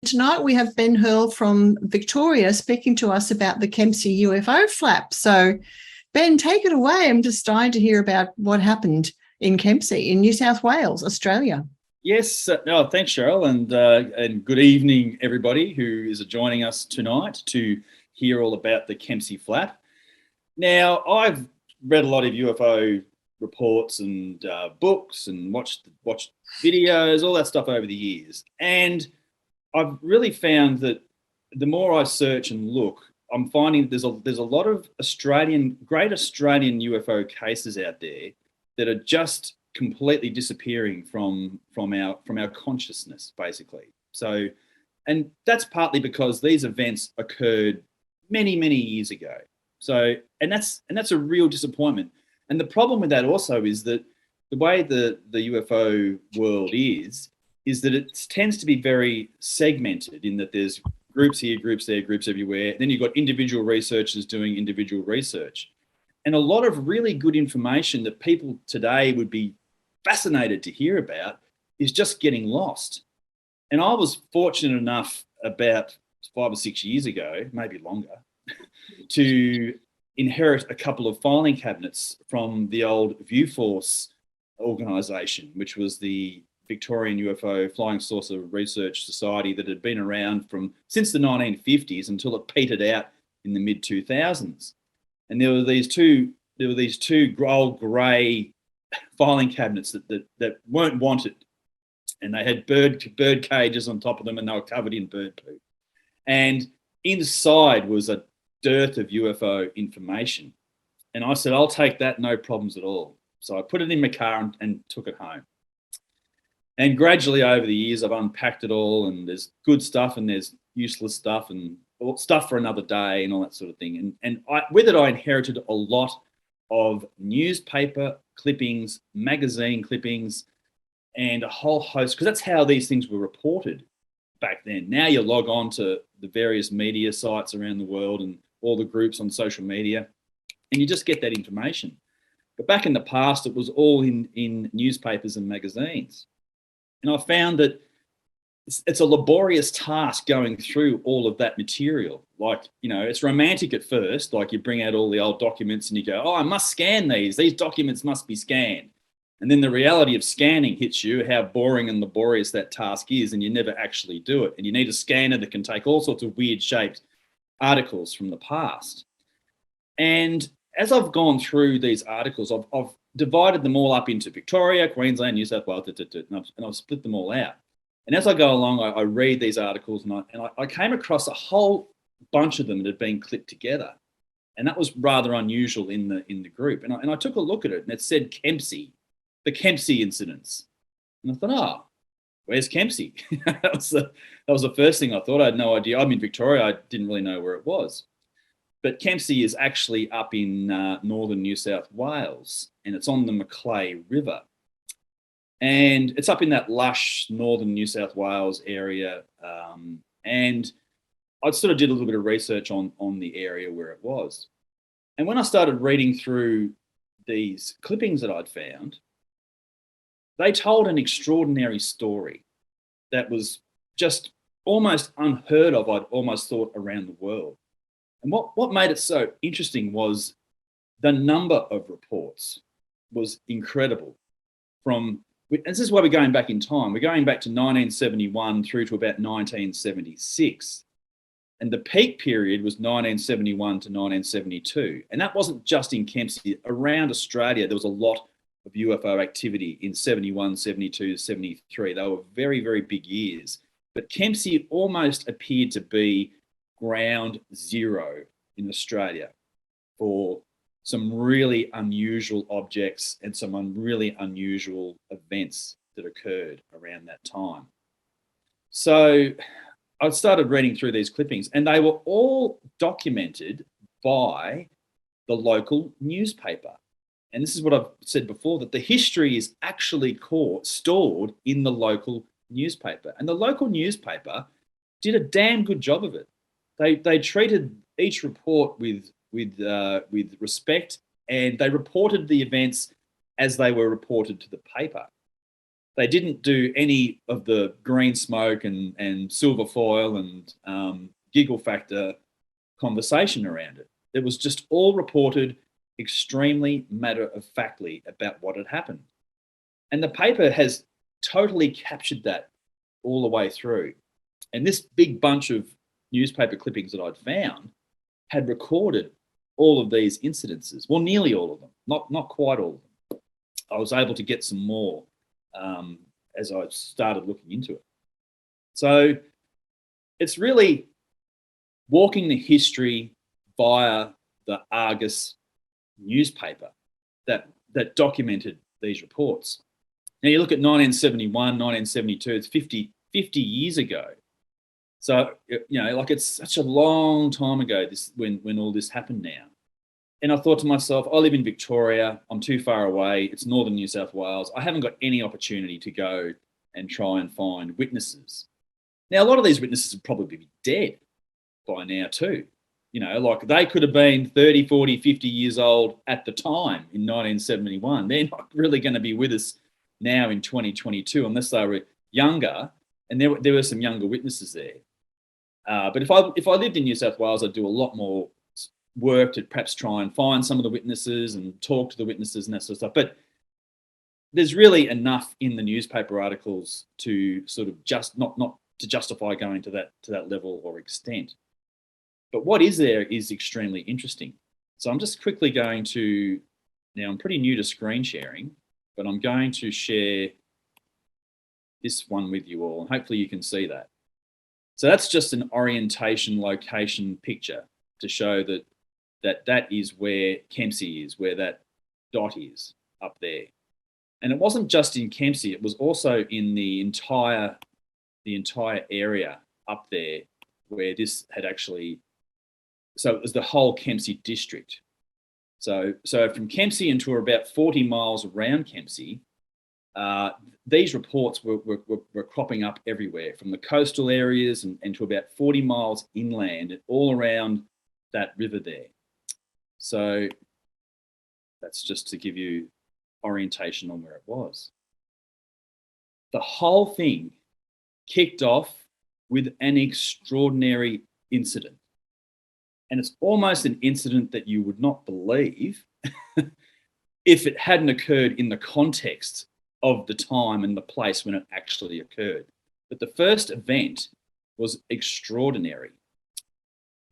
Tonight we have Ben Hurle from Victoria speaking to us about the Kempsey UFO flap. So, Ben, take it away. I'm just dying to hear about what happened in Kempsey in New South Wales, Australia. Yes, no, thanks, Cheryl, and good evening, everybody who is joining us tonight to hear all about the Kempsey flap. Now, I've read a lot of UFO reports and books and watched videos, all that stuff over the years, and I've really found that the more I search and look, I'm finding that there's a lot of great Australian UFO cases out there that are just completely disappearing from our consciousness, basically. So, and that's partly because these events occurred many years ago. So, and that's a real disappointment. And the problem with that also is that the way the UFO world is that it tends to be very segmented in that there's groups here, groups there, groups everywhere. Then you've got individual researchers doing individual research. And a lot of really good information that people today would be fascinated to hear about is just getting lost. And I was fortunate enough about 5 or 6 years ago, maybe longer, to inherit a couple of filing cabinets from the old Viewforce organisation, which was the Victorian UFO Flying Saucer Research Society that had been around since the 1950s until it petered out in the mid 2000s. And there were these two old grey filing cabinets that weren't wanted, and they had bird cages on top of them, and they were covered in bird poo. And inside was a dearth of UFO information. And I said, I'll take that, no problems at all. So I put it in my car and took it home. And gradually over the years, I've unpacked it all, and there's good stuff and there's useless stuff and stuff for another day and all that sort of thing. And with it, I inherited a lot of newspaper clippings, magazine clippings, and a whole host, because that's how these things were reported back then. Now you log on to the various media sites around the world and all the groups on social media, and you just get that information. But back in the past, it was all in newspapers and magazines. And I found that it's a laborious task going through all of that material. Like, it's romantic at first, like you bring out all the old documents and you go, oh, I must scan these documents must be scanned. And then the reality of scanning hits you, how boring and laborious that task is, and you never actually do it. And you need a scanner that can take all sorts of weird shaped articles from the past. And as I've gone through these articles, I've divided them all up into Victoria, Queensland, New South Wales, and I've split them all out. And as I go along, I read these articles, and I came across a whole bunch of them that had been clipped together. And that was rather unusual in the group. And I took a look at it, and it said Kempsey, the Kempsey incidents. And I thought, oh, where's Kempsey? that was the first thing I thought. I had no idea. I'm in Victoria. I didn't really know where it was. But Kempsey is actually up in northern New South Wales, and it's on the Macleay River. And it's up in that lush northern New South Wales area. And I sort of did a little bit of research on the area where it was. And when I started reading through these clippings that I'd found, they told an extraordinary story that was just almost unheard of, I'd almost thought, around the world. And what made it so interesting was the number of reports was incredible. And this is why we're going back in time. We're going back to 1971 through to about 1976. And the peak period was 1971 to 1972. And that wasn't just in Kempsey. Around Australia, there was a lot of UFO activity in 71, 72, 73. They were very, very big years. But Kempsey almost appeared to be ground zero in Australia for some really unusual objects and some really unusual events that occurred around that time. So I started reading through these clippings, and they were all documented by the local newspaper. And this is what I've said before, that the history is actually stored in the local newspaper. And the local newspaper did a damn good job of it. They treated each report with respect, and they reported the events as they were reported to the paper. They didn't do any of the green smoke and silver foil and giggle factor conversation around it. It was just all reported extremely matter-of-factly about what had happened. And the paper has totally captured that all the way through. And this big bunch of newspaper clippings that I'd found had recorded all of these incidences. Well, nearly all of them, not quite all of them. I was able to get some more as I started looking into it. So it's really walking the history via the Argus newspaper that documented these reports. Now you look at 1971, 1972, it's 50 years ago. So, like it's such a long time ago when all this happened now. And I thought to myself, I live in Victoria, I'm too far away, it's northern New South Wales, I haven't got any opportunity to go and try and find witnesses. Now, a lot of these witnesses would probably be dead by now too. Like they could have been 30, 40, 50 years old at the time in 1971. They're not really going to be with us now in 2022 unless they were younger, and there were some younger witnesses there. But if I lived in New South Wales, I'd do a lot more work to perhaps try and find some of the witnesses and talk to the witnesses and that sort of stuff. But there's really enough in the newspaper articles to sort of just not to justify going to that level or extent. But what is there is extremely interesting. So I'm just quickly going to, now I'm pretty new to screen sharing, but I'm going to share this one with you all, and hopefully you can see that. So that's just an orientation location picture to show that is where Kempsey is, where that dot is up there. And it wasn't just in Kempsey, it was also in the entire area up there where this had actually, so it was the whole Kempsey district. So from Kempsey into about 40 miles around Kempsey, these reports were cropping up everywhere, from the coastal areas and to about 40 miles inland, all around that river there. So that's just to give you orientation on where it was. The whole thing kicked off with an extraordinary incident. And it's almost an incident that you would not believe if it hadn't occurred in the context of the time and the place when it actually occurred. But the first event was extraordinary.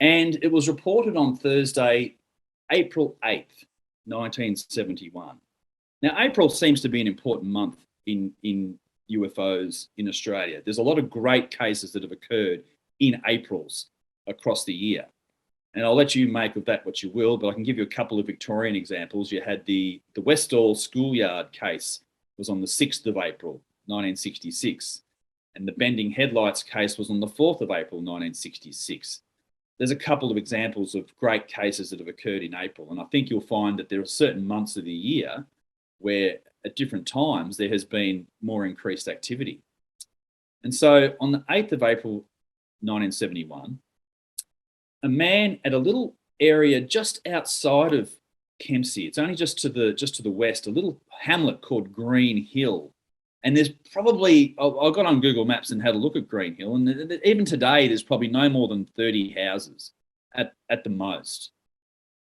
And it was reported on Thursday, April 8th, 1971. Now, April seems to be an important month in UFOs in Australia. There's a lot of great cases that have occurred in Aprils across the year. And I'll let you make of that what you will, but I can give you a couple of Victorian examples. You had the Westall schoolyard case was on the 6th of April, 1966. And the Bending Headlights case was on the 4th of April, 1966. There's a couple of examples of great cases that have occurred in April. And I think you'll find that there are certain months of the year where at different times there has been more increased activity. And so on the 8th of April, 1971, a man at a little area just outside of Kempsey, it's only just to the west, a little hamlet called Green Hill. And there's probably, I got on Google Maps and had a look at Green Hill, and even today there's probably no more than 30 houses at the most.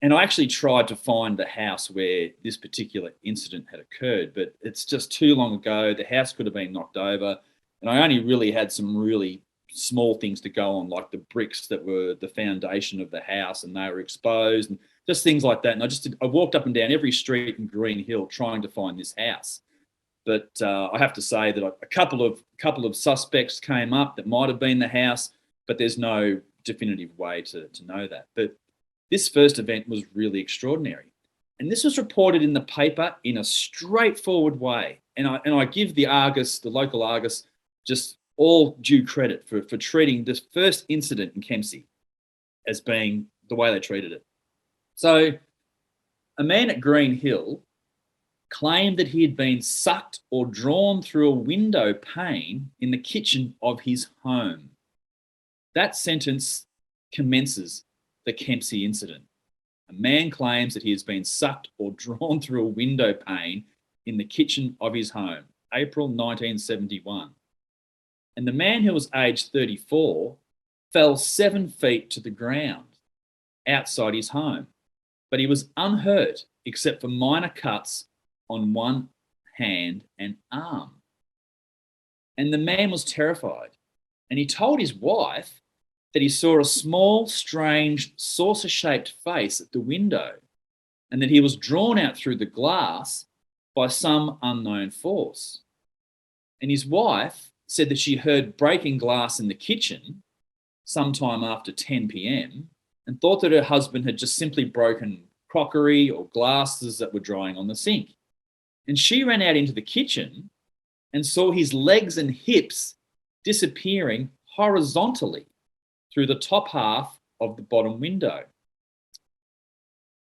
And I actually tried to find the house where this particular incident had occurred, but it's just too long ago. The house could have been knocked over, and I only really had some really small things to go on, like the bricks that were the foundation of the house, and they were exposed, and just things like that. And I walked up and down every street in Green Hill trying to find this house. But I have to say that a couple of suspects came up that might have been the house, but there's no definitive way to know that. But this first event was really extraordinary. And this was reported in the paper in a straightforward way. And I give the Argus, the local Argus, just all due credit for treating this first incident in Kempsey as being the way they treated it. So a man at Green Hill claimed that he had been sucked or drawn through a window pane in the kitchen of his home. That sentence commences the Kempsey incident. A man claims that he has been sucked or drawn through a window pane in the kitchen of his home. April 1971. And the man, who was aged 34, fell 7 feet to the ground outside his home, but he was unhurt except for minor cuts on one hand and arm. And the man was terrified, and he told his wife that he saw a small, strange, saucer-shaped face at the window, and that he was drawn out through the glass by some unknown force. And his wife said that she heard breaking glass in the kitchen sometime after 10 p.m. and thought that her husband had just simply broken crockery or glasses that were drying on the sink. And she ran out into the kitchen and saw his legs and hips disappearing horizontally through the top half of the bottom window.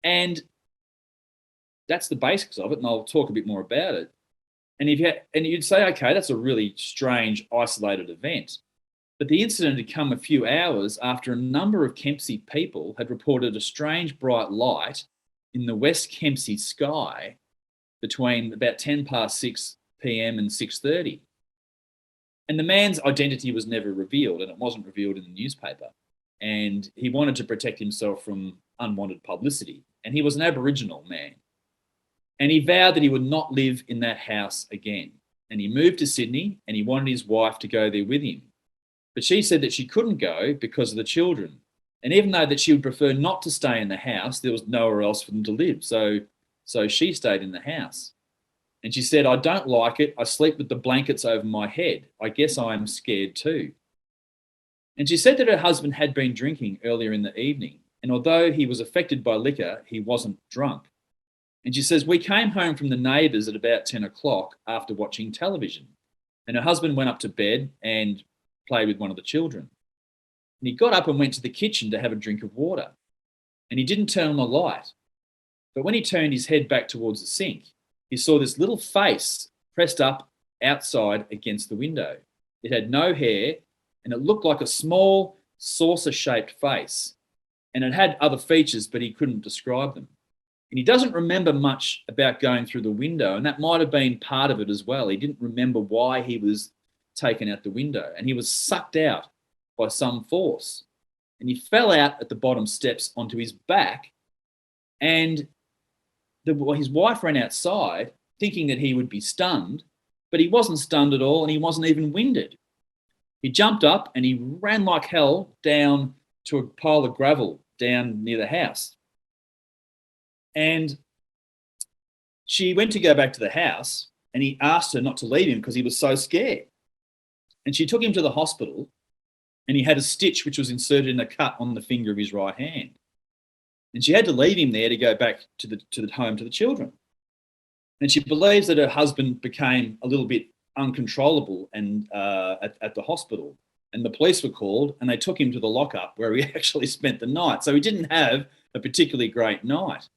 And that's the basics of it, and I'll talk a bit more about it. And you'd say, okay, that's a really strange, isolated event. But the incident had come a few hours after a number of Kempsey people had reported a strange bright light in the West Kempsey sky between about 10 past 6 p.m. and 6:30. And the man's identity was never revealed, and it wasn't revealed in the newspaper. And he wanted to protect himself from unwanted publicity. And he was an Aboriginal man. And he vowed that he would not live in that house again. And he moved to Sydney, and he wanted his wife to go there with him. But she said that she couldn't go because of the children. And even though that she would prefer not to stay in the house, there was nowhere else for them to live. So she stayed in the house. And she said, I don't like it. I sleep with the blankets over my head. I guess I'm scared too. And she said that her husband had been drinking earlier in the evening. And although he was affected by liquor, he wasn't drunk. And she says, we came home from the neighbours at about 10 o'clock after watching television. And her husband went up to bed and played with one of the children. And he got up and went to the kitchen to have a drink of water. And he didn't turn on the light. But when he turned his head back towards the sink, he saw this little face pressed up outside against the window. It had no hair, and it looked like a small saucer-shaped face. And it had other features, but he couldn't describe them. And he doesn't remember much about going through the window, and that might have been part of it as well. He didn't remember why he was taken out the window, and he was sucked out by some force. And he fell out at the bottom steps onto his back, and his wife ran outside thinking that he would be stunned, but he wasn't stunned at all, and he wasn't even winded. He jumped up and he ran like hell down to a pile of gravel down near the house. And she went to go back to the house, and he asked her not to leave him because he was so scared. And she took him to the hospital, and he had a stitch which was inserted in a cut on the finger of his right hand. And she had to leave him there to go back to the home to the children. And she believes that her husband became a little bit uncontrollable and at the hospital. And the police were called, and they took him to the lockup where he actually spent the night. So he didn't have a particularly great night.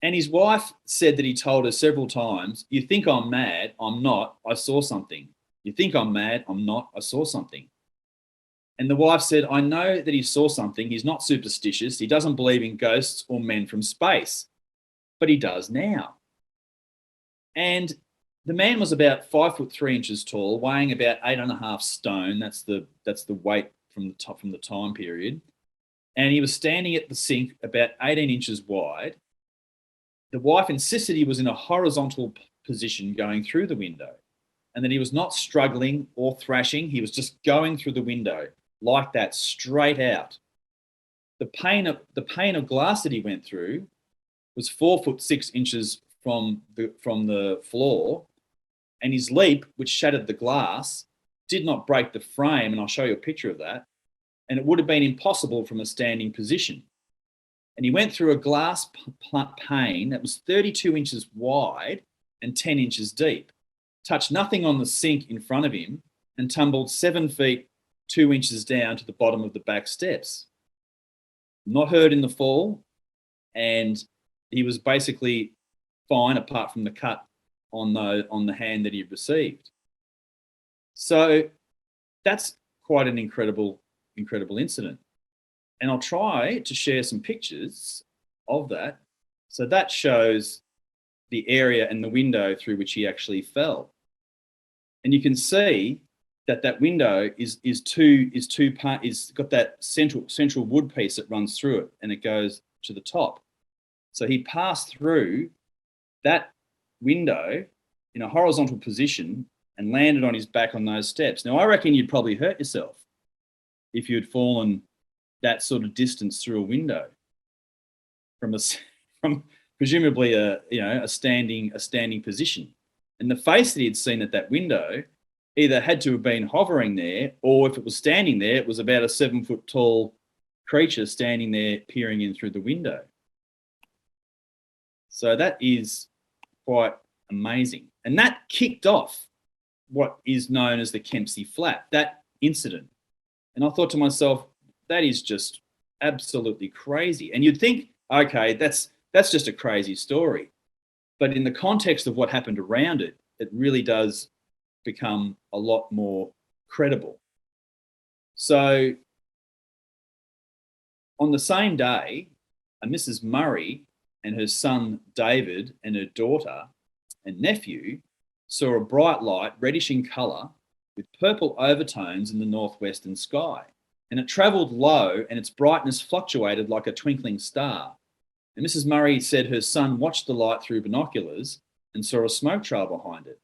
And his wife said that he told her several times, you think I'm mad, I'm not, I saw something. You think I'm mad, I'm not, I saw something. And the wife said, I know that he saw something. He's not superstitious. He doesn't believe in ghosts or men from space, but he does now. And the man was about 5'3" tall, weighing about 8.5 stone. That's the weight from the time period. And he was standing at the sink about 18 inches wide. The wife insisted he was in a horizontal position going through the window, and that he was not struggling or thrashing. He was just going through the window like that, straight out. The pane of glass that he went through was 4'6" from the floor, and his leap, which shattered the glass, did not break the frame, and I'll show you a picture of that, and it would have been impossible from a standing position. And he went through a glass pane that was 32 inches wide and 10 inches deep, touched nothing on the sink in front of him, and tumbled 7 feet 2 inches down to the bottom of the back steps. Not hurt in the fall, and he was basically fine apart from the cut on the hand that he received. So that's quite an incredible incident. And I'll try to share some pictures of that. So that shows the area and the window through which he actually fell. And you can see that that window is got that central wood piece that runs through it, and it goes to the top. So he passed through that window in a horizontal position and landed on his back on those steps. Now, I reckon you'd probably hurt yourself if you had fallen that sort of distance through a window from presumably a standing position. And the face that he'd seen at that window either had to have been hovering there, or if it was standing there, it was about a 7-foot tall creature standing there peering in through the window. So that is quite amazing. And that kicked off what is known as the Kempsey Flap, that incident. And I thought to myself, that is just absolutely crazy. And you'd think, okay, that's just a crazy story. But in the context of what happened around it, it really does become a lot more credible. So on the same day, a Mrs. Murray and her son David and her daughter and nephew saw a bright light, reddish in colour, with purple overtones in the northwestern sky. And it travelled low and its brightness fluctuated like a twinkling star. And Mrs. Murray said her son watched the light through binoculars and saw a smoke trail behind it.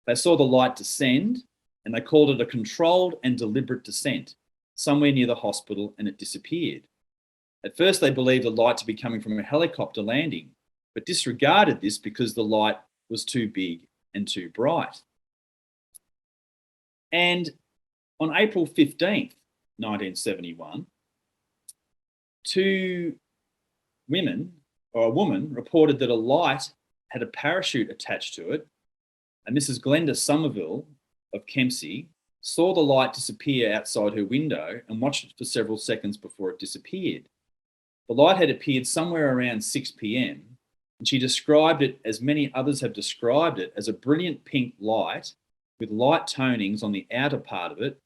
They saw the light descend, and they called it a controlled and deliberate descent, somewhere near the hospital, and it disappeared. At first, they believed the light to be coming from a helicopter landing, but disregarded this because the light was too big and too bright. And on April 15th, 1971, a woman reported that a light had a parachute attached to it, and Mrs. Glenda Somerville of Kempsey saw the light disappear outside her window and watched it for several seconds before it disappeared. The light had appeared somewhere around 6 p.m, and she described it, as many others have described it, as a brilliant pink light with light tonings on the outer part of it.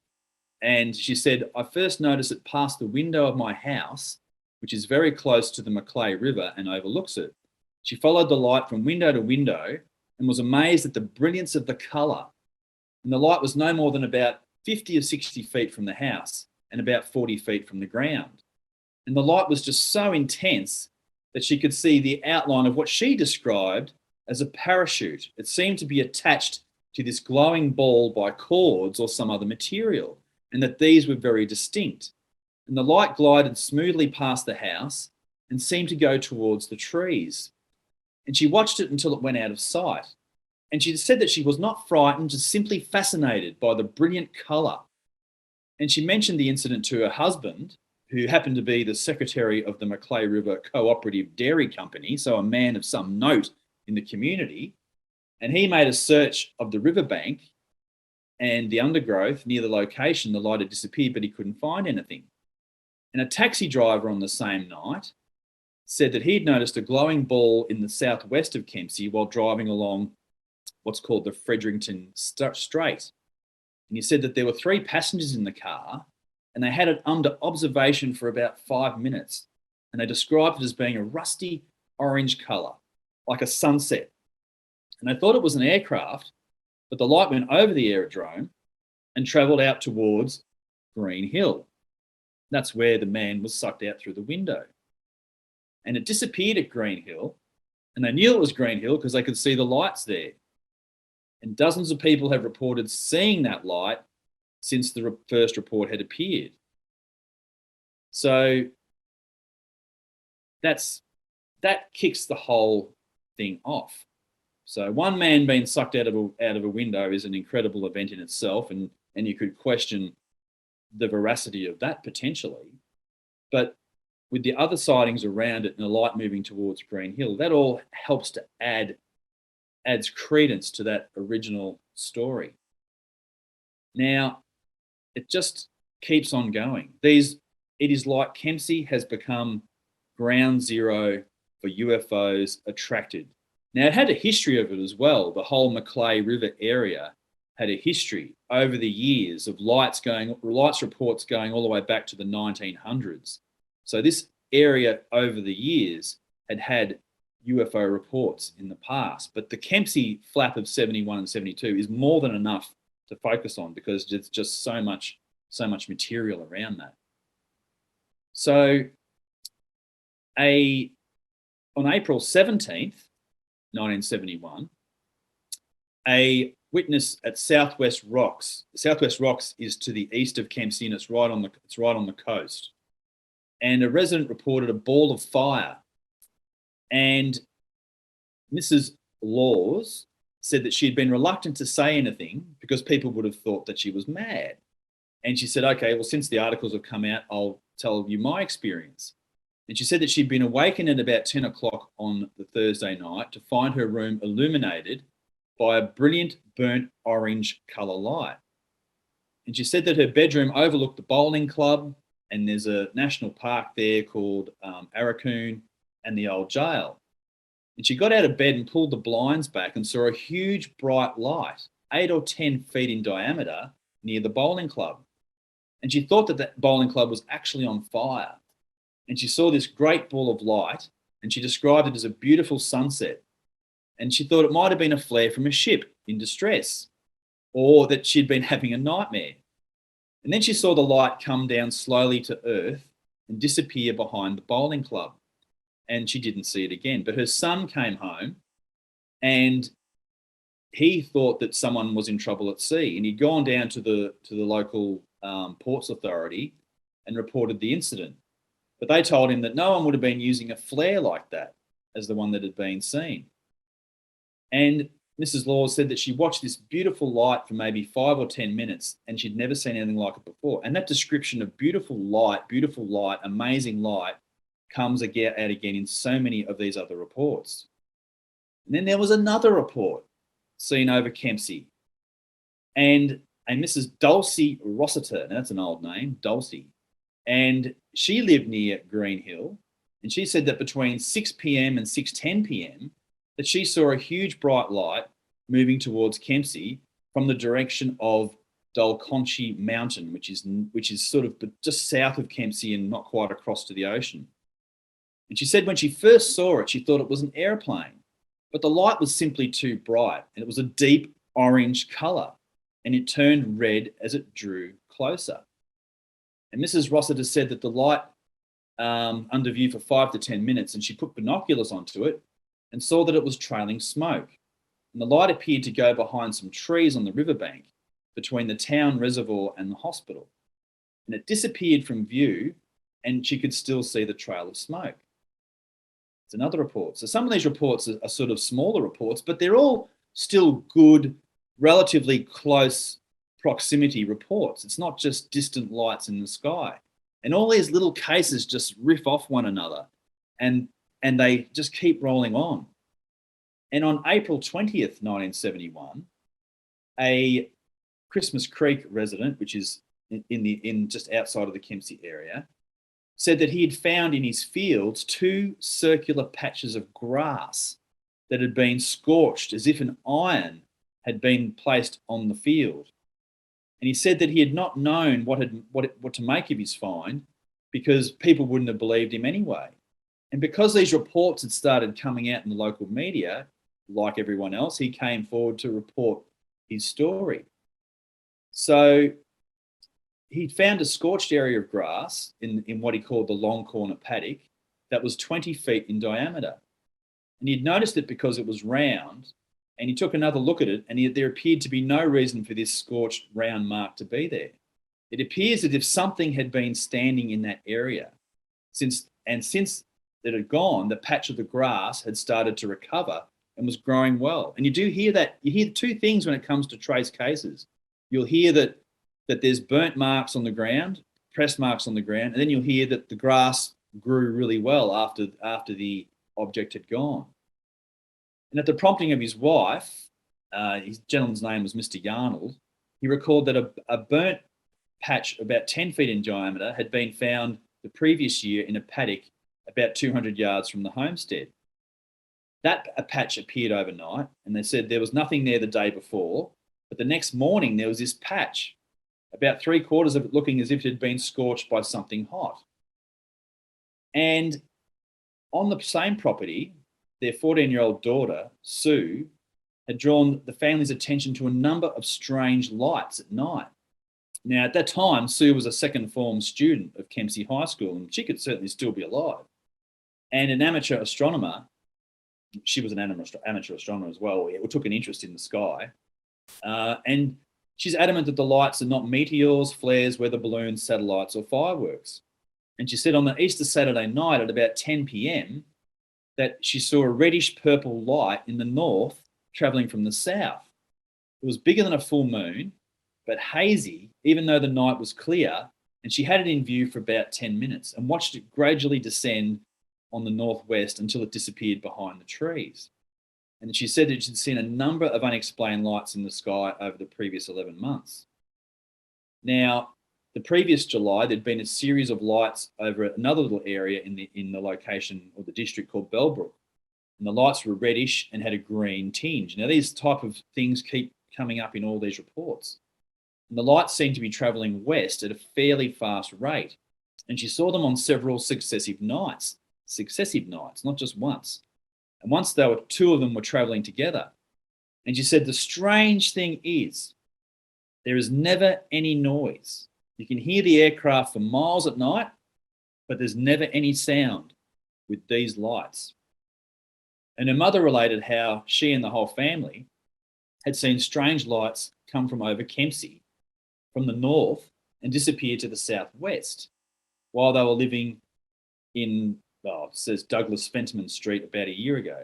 And she said, I first noticed it past the window of my house, which is very close to the Macleay River and overlooks it. She followed the light from window to window and was amazed at the brilliance of the colour. And the light was no more than about 50 or 60 feet from the house and about 40 feet from the ground. And the light was just so intense that she could see the outline of what she described as a parachute. It seemed to be attached to this glowing ball by cords or some other material, and that these were very distinct. And the light glided smoothly past the house and seemed to go towards the trees. And she watched it until it went out of sight. And she said that she was not frightened, just simply fascinated by the brilliant colour. And she mentioned the incident to her husband, who happened to be the secretary of the Macleay River Cooperative Dairy Company, so a man of some note in the community. And he made a search of the riverbank and the undergrowth near the location the light had disappeared, but he couldn't find anything. And a taxi driver on the same night said that he'd noticed a glowing ball in the southwest of Kempsey while driving along what's called the Fredericton Strait. And he said that there were 3 passengers in the car, and they had it under observation for about 5 minutes. And they described it as being a rusty orange colour, like a sunset. And they thought it was an aircraft, but the light went over the aerodrome and travelled out towards Green Hill. That's where the man was sucked out through the window. And it disappeared at Green Hill, and they knew it was Green Hill because they could see the lights there. And dozens of people have reported seeing that light since the first report had appeared. So that kicks the whole thing off. So one man being sucked out of a window is an incredible event in itself, and you could question the veracity of that potentially. But with the other sightings around it and the light moving towards Green Hill, that all helps to adds credence to that original story. Now, it just keeps on going. It is like Kempsey has become ground zero for UFOs attracted. Now, it had a history of it as well. The whole Macleay River area had a history over the years of lights reports going all the way back to the 1900s. So this area over the years had UFO reports in the past, but the Kempsey flap of 71 and 72 is more than enough to focus on because it's just so much material around that. So on April 17th, 1971, a witness at Southwest Rocks. Southwest Rocks is to the east of Kempsey, and it's right on the coast. And a resident reported a ball of fire. And Mrs. Laws said that she had been reluctant to say anything because people would have thought that she was mad. And she said, okay, well, since the articles have come out, I'll tell you my experience. And she said that she'd been awakened at about 10 o'clock on the Thursday night to find her room illuminated by a brilliant burnt orange colour light. And she said that her bedroom overlooked the bowling club, and there's a national park there called Arakoon, and the old jail. And she got out of bed and pulled the blinds back and saw a huge bright light, 8 or 10 feet in diameter, near the bowling club. And she thought that that bowling club was actually on fire. And she saw this great ball of light, and she described it as a beautiful sunset. And she thought it might have been a flare from a ship in distress, or that she'd been having a nightmare. And then she saw the light come down slowly to earth and disappear behind the bowling club. And she didn't see it again. But her son came home, and he thought that someone was in trouble at sea, and he'd gone down to the local Ports Authority and reported the incident. But they told him that no one would have been using a flare like that as the one that had been seen. And Mrs. Laws said that she watched this beautiful light for maybe 5 or 10 minutes, and she'd never seen anything like it before. And that description of beautiful light, amazing light, comes out again in so many of these other reports. And then there was another report seen over Kempsey, and a Mrs. Dulcie Rossiter, now that's an old name, Dulcie, and she lived near Green Hill, and she said that between 6 p.m. and 6:10 p.m. that she saw a huge bright light moving towards Kempsey from the direction of Dolconchi Mountain, which is sort of just south of Kempsey and not quite across to the ocean. And she said when she first saw it, she thought it was an airplane, but the light was simply too bright, and it was a deep orange colour, and it turned red as it drew closer. And Mrs. Rossiter said that the light under view for 5 to 10 minutes, and she put binoculars onto it and saw that it was trailing smoke. And the light appeared to go behind some trees on the riverbank between the town reservoir and the hospital. And it disappeared from view, and she could still see the trail of smoke. It's another report. So some of these reports are sort of smaller reports, but they're all still good, relatively close proximity reports. It's not just distant lights in the sky. And all these little cases just riff off one another, and they just keep rolling on. And on April 20th, 1971, a Christmas Creek resident, which is in just outside of the Kempsey area, said that he had found in his fields 2 circular patches of grass that had been scorched as if an iron had been placed on the field. And he said that he had not known what to make of his find because people wouldn't have believed him anyway. And because these reports had started coming out in the local media, like everyone else, he came forward to report his story. So he found a scorched area of grass in what he called the long corner paddock that was 20 feet in diameter. And he'd noticed it because it was round, and he took another look at it, and there appeared to be no reason for this scorched round mark to be there. It appears as if something had been standing in that area. Since it had gone, the patch of the grass had started to recover and was growing well. And you do hear that. You hear 2 things when it comes to trace cases. You'll hear that there's burnt marks on the ground, press marks on the ground, and then you'll hear that the grass grew really well after the object had gone. And at the prompting of his wife, his gentleman's name was Mr. Yarnold, he recalled that a burnt patch about 10 feet in diameter had been found the previous year in a paddock about 200 yards from the homestead. That patch appeared overnight, and they said there was nothing there the day before, but the next morning there was this patch, about 3/4 of it looking as if it had been scorched by something hot. And on the same property, their 14-year-old daughter, Sue, had drawn the family's attention to a number of strange lights at night. Now, at that time, Sue was a second form student of Kempsey High School, and she could certainly still be alive. And an amateur astronomer, she was an amateur astronomer as well, who took an interest in the sky. And she's adamant that the lights are not meteors, flares, weather balloons, satellites, or fireworks. And she said on the Easter Saturday night at about 10 p.m. that she saw a reddish purple light in the north traveling from the south. It was bigger than a full moon, but hazy, even though the night was clear, and she had it in view for about 10 minutes and watched it gradually descend on the northwest until it disappeared behind the trees. And she said that she'd seen a number of unexplained lights in the sky over the previous 11 months. Now, the previous July, there'd been a series of lights over another little area in the location or the district called Bellbrook. And the lights were reddish and had a green tinge. Now, these type of things keep coming up in all these reports. And the lights seemed to be travelling west at a fairly fast rate. And she saw them on several successive nights, not just once. And once two of them were travelling together. And she said, the strange thing is, there is never any noise. You can hear the aircraft for miles at night, but there's never any sound with these lights. And her mother related how she and the whole family had seen strange lights come from over Kempsey, from the north, and disappear to the southwest while they were living in, it says Douglas Fenterman Street about a year ago.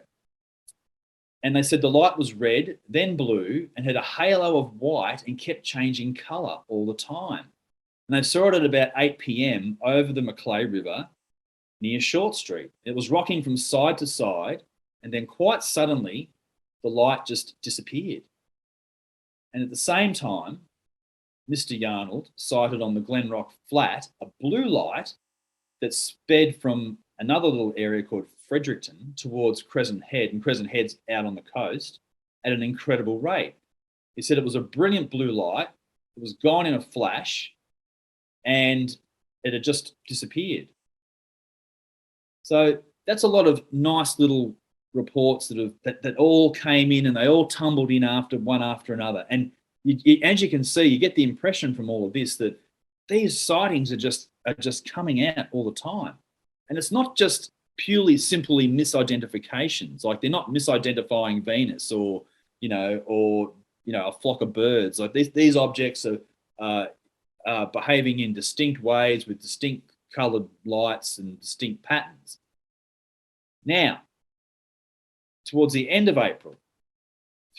And they said the light was red, then blue, and had a halo of white and kept changing colour all the time. And they saw it at about 8 p.m. over the Macleay River near Short Street. It was rocking from side to side, and then quite suddenly, the light just disappeared. And at the same time, Mr. Yarnold sighted on the Glenrock Flat a blue light that sped from another little area called Fredericton towards Crescent Head, and Crescent Head's out on the coast, at an incredible rate. He said it was a brilliant blue light, it was gone in a flash, and it had just disappeared. So that's a lot of nice little reports that all came in, and they all tumbled in one after another. And as you can see, you get the impression from all of this that these sightings are just coming out all the time. And it's not just purely simply misidentifications. Like, they're not misidentifying Venus or a flock of birds. Like, these objects are behaving in distinct ways with distinct coloured lights and distinct patterns. Now, towards the end of April,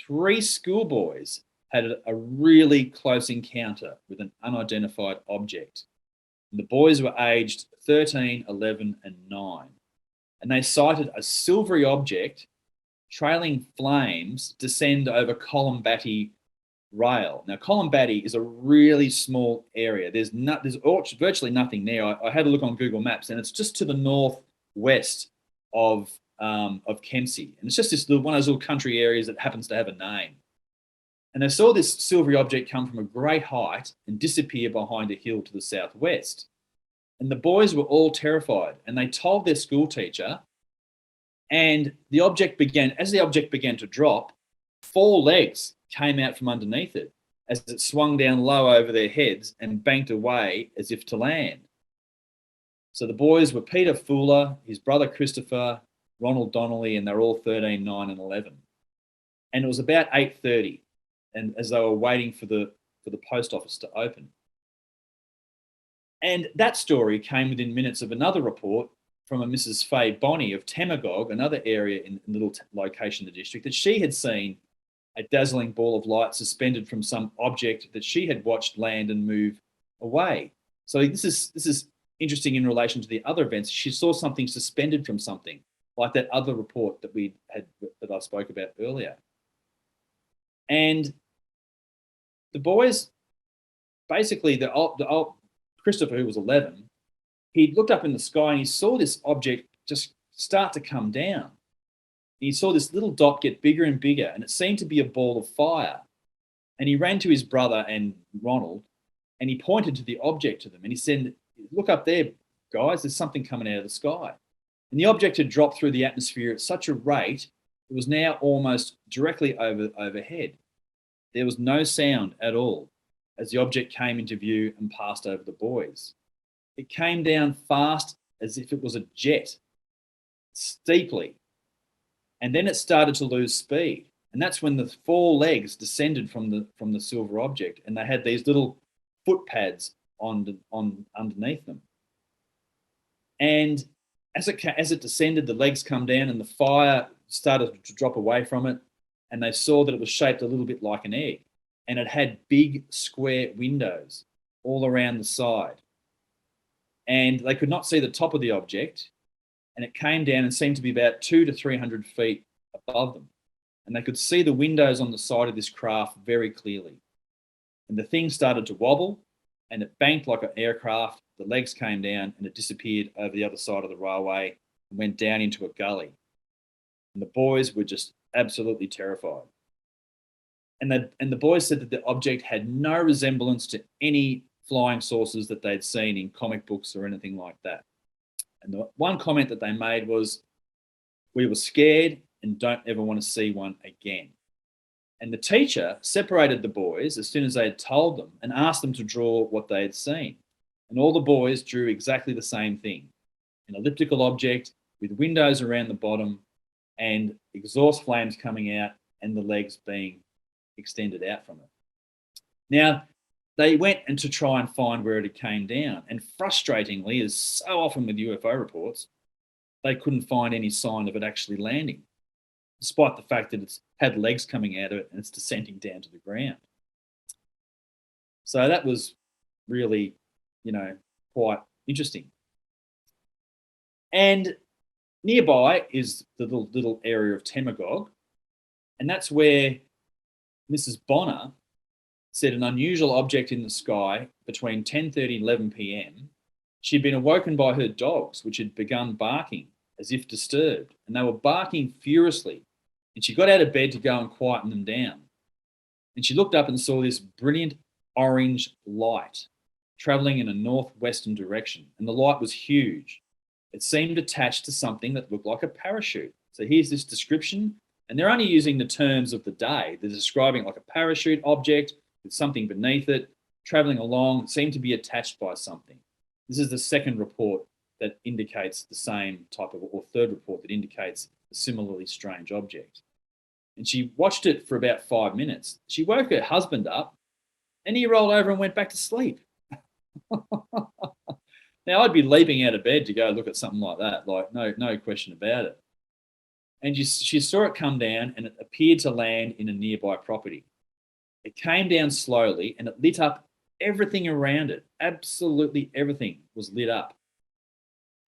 3 schoolboys had a really close encounter with an unidentified object. And the boys were aged 13, 11, and 9. And they sighted a silvery object trailing flames descend over Columbati Rail. Now, Columbati is a really small area. There's virtually nothing there. I had a look on Google Maps, and it's just to the northwest of Kempsey. And it's just one of those little country areas that happens to have a name. And they saw this silvery object come from a great height and disappear behind a hill to the southwest. And the boys were all terrified, and they told their school teacher, and as the object began to drop, 4 legs came out from underneath it as it swung down low over their heads and banked away as if to land. So the boys were Peter Fuller, his brother Christopher, Ronald Donnelly, and they're all 13, 9, and 11. And it was about 8:30, and as they were waiting for the post office to open. And that story came within minutes of another report from a Mrs. Faye Bonney of Temagog, another area in the little location of the district, that she had seen a dazzling ball of light suspended from some object that she had watched land and move away. So this is interesting in relation to the other events. She saw something suspended from something, like that other report that I spoke about earlier. And the boys, basically, the old Christopher, who was 11, he looked up in the sky and he saw this object just start to come down. He saw this little dot get bigger and bigger, and it seemed to be a ball of fire. And he ran to his brother and Ronald, and he pointed to the object to them, and he said, "Look up there, guys, there's something coming out of the sky." And the object had dropped through the atmosphere at such a rate It was now almost directly overhead. There was no sound at all as the object came into view and passed over the boys. It came down fast as if it was a jet, steeply, and then it started to lose speed. And that's when the four legs descended from the silver object, and they had these little foot pads on underneath them. And as it descended, the legs come down, and the fire started to drop away from it, and they saw that it was shaped a little bit like an egg, and it had big square windows all around the side. And they could not see the top of the object, and it came down and seemed to be about 200 to 300 feet above them. And they could see the windows on the side of this craft very clearly. And the thing started to wobble, and it banked like an aircraft. The legs came down, and it disappeared over the other side of the railway and went down into a gully. And the boys were just absolutely terrified. And the boys said that the object had no resemblance to any flying saucers that they'd seen in comic books or anything like that. And the one comment that they made was, "We were scared and don't ever want to see one again." And the teacher separated the boys as soon as they had told them and asked them to draw what they had seen. And all the boys drew exactly the same thing, an elliptical object with windows around the bottom and exhaust flames coming out and the legs being extended out from it. Now, they went and to try and find where it came down. And frustratingly, as so often with UFO reports, they couldn't find any sign of it actually landing, despite the fact that it's had legs coming out of it and it's descending down to the ground. So that was really, quite interesting. And nearby is the little area of Temagog, and that's where Mrs. Bonner said an unusual object in the sky between 10:30 and 11 p.m. She'd been awoken by her dogs, which had begun barking as if disturbed, and they were barking furiously. And she got out of bed to go and quieten them down. And she looked up and saw this brilliant orange light traveling in a northwestern direction, and the light was huge. It seemed attached to something that looked like a parachute. So here's this description, and they're only using the terms of the day. They're describing like a parachute object with something beneath it, traveling along, seemed to be attached by something. This is the second report that indicates the same type of, or third report that indicates a similarly strange object. And she watched it for about 5 minutes. She woke her husband up, and he rolled over and went back to sleep. Now, I'd be leaping out of bed to go look at something like that, like no question about it. And she saw it come down, and it appeared to land in a nearby property. It came down slowly, and it lit up everything around it. Absolutely everything was lit up.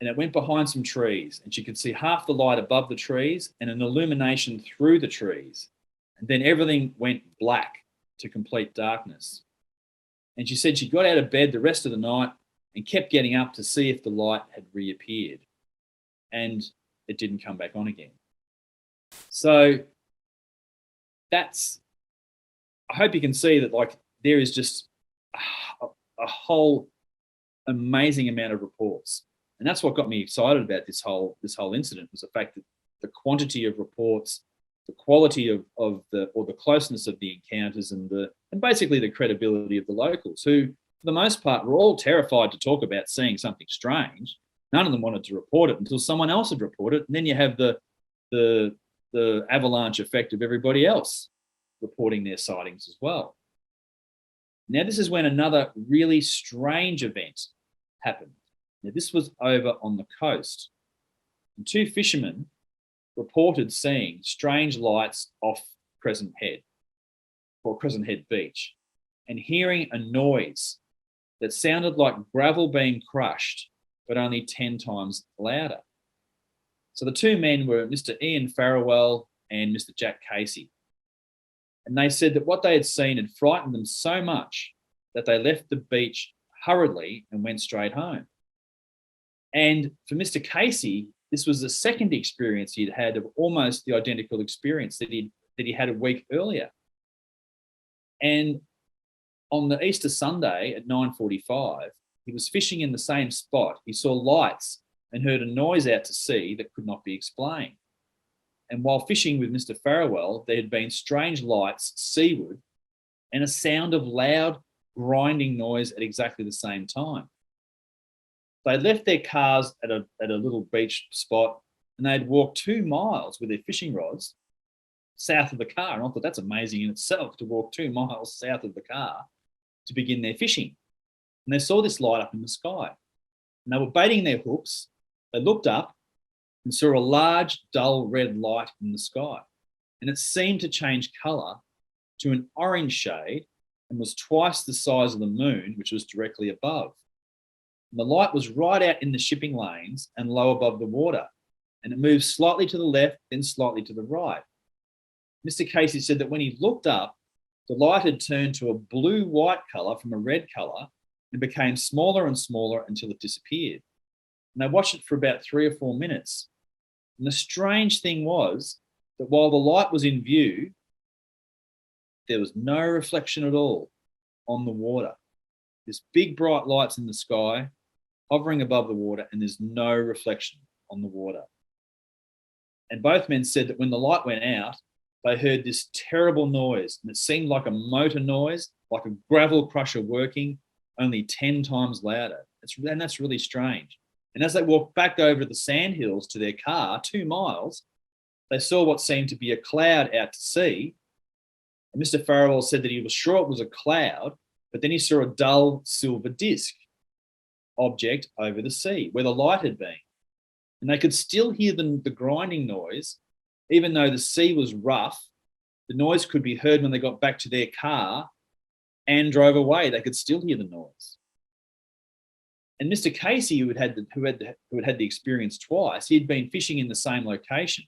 And it went behind some trees, and she could see half the light above the trees and an illumination through the trees. And then everything went black to complete darkness. And she said she got out of bed the rest of the night and kept getting up to see if the light had reappeared. And it didn't come back on again. So that's, I hope you can see that, like, there is just a whole amazing amount of reports. And that's what got me excited about this whole incident, was the fact that the quantity of reports, the quality of the closeness of the encounters, and basically the credibility of the locals, who, for the most part, were all terrified to talk about seeing something strange. None of them wanted to report it until someone else had reported it, and then you have the avalanche effect of everybody else reporting their sightings as well. Now, this is when another really strange event happened. Now, this was over on the coast, and two fishermen reported seeing strange lights off Crescent Head Beach, and hearing a noise that sounded like gravel being crushed, but only 10 times louder. So the two men were Mr. Ian Farrowell and Mr. Jack Casey. And they said that what they had seen had frightened them so much that they left the beach hurriedly and went straight home. And for Mr. Casey, this was the second experience he'd had of almost the identical experience that he had a week earlier. And on the Easter Sunday at 9:45, he was fishing in the same spot. He saw lights and heard a noise out to sea that could not be explained. And while fishing with Mr. Farrowell, there had been strange lights seaward and a sound of loud grinding noise at exactly the same time. They left their cars at a little beach spot, and they'd walked 2 miles with their fishing rods south of the car. And I thought that's amazing in itself, to walk 2 miles south of the car to begin their fishing. And they saw this light up in the sky. And they were baiting their hooks. They looked up and saw a large, dull red light in the sky. And it seemed to change colour to an orange shade and was twice the size of the moon, which was directly above. And the light was right out in the shipping lanes and low above the water. And it moved slightly to the left, then slightly to the right. Mr. Casey said that when he looked up, the light had turned to a blue-white colour from a red colour and became smaller and smaller until it disappeared. And they watched it for about 3 or 4 minutes. And the strange thing was that while the light was in view, there was no reflection at all on the water. There's big bright lights in the sky hovering above the water, and there's no reflection on the water. And both men said that when the light went out, they heard this terrible noise, and it seemed like a motor noise, like a gravel crusher working, only 10 times louder. And that's really strange. And as they walked back over the sandhills to their car, 2 miles, they saw what seemed to be a cloud out to sea. And Mr. Farrowell said that he was sure it was a cloud, but then he saw a dull silver disc object over the sea where the light had been. And they could still hear the grinding noise, even though the sea was rough. The noise could be heard when they got back to their car and drove away. They could still hear the noise. And Mr. Casey, who had had the experience twice, he'd been fishing in the same location,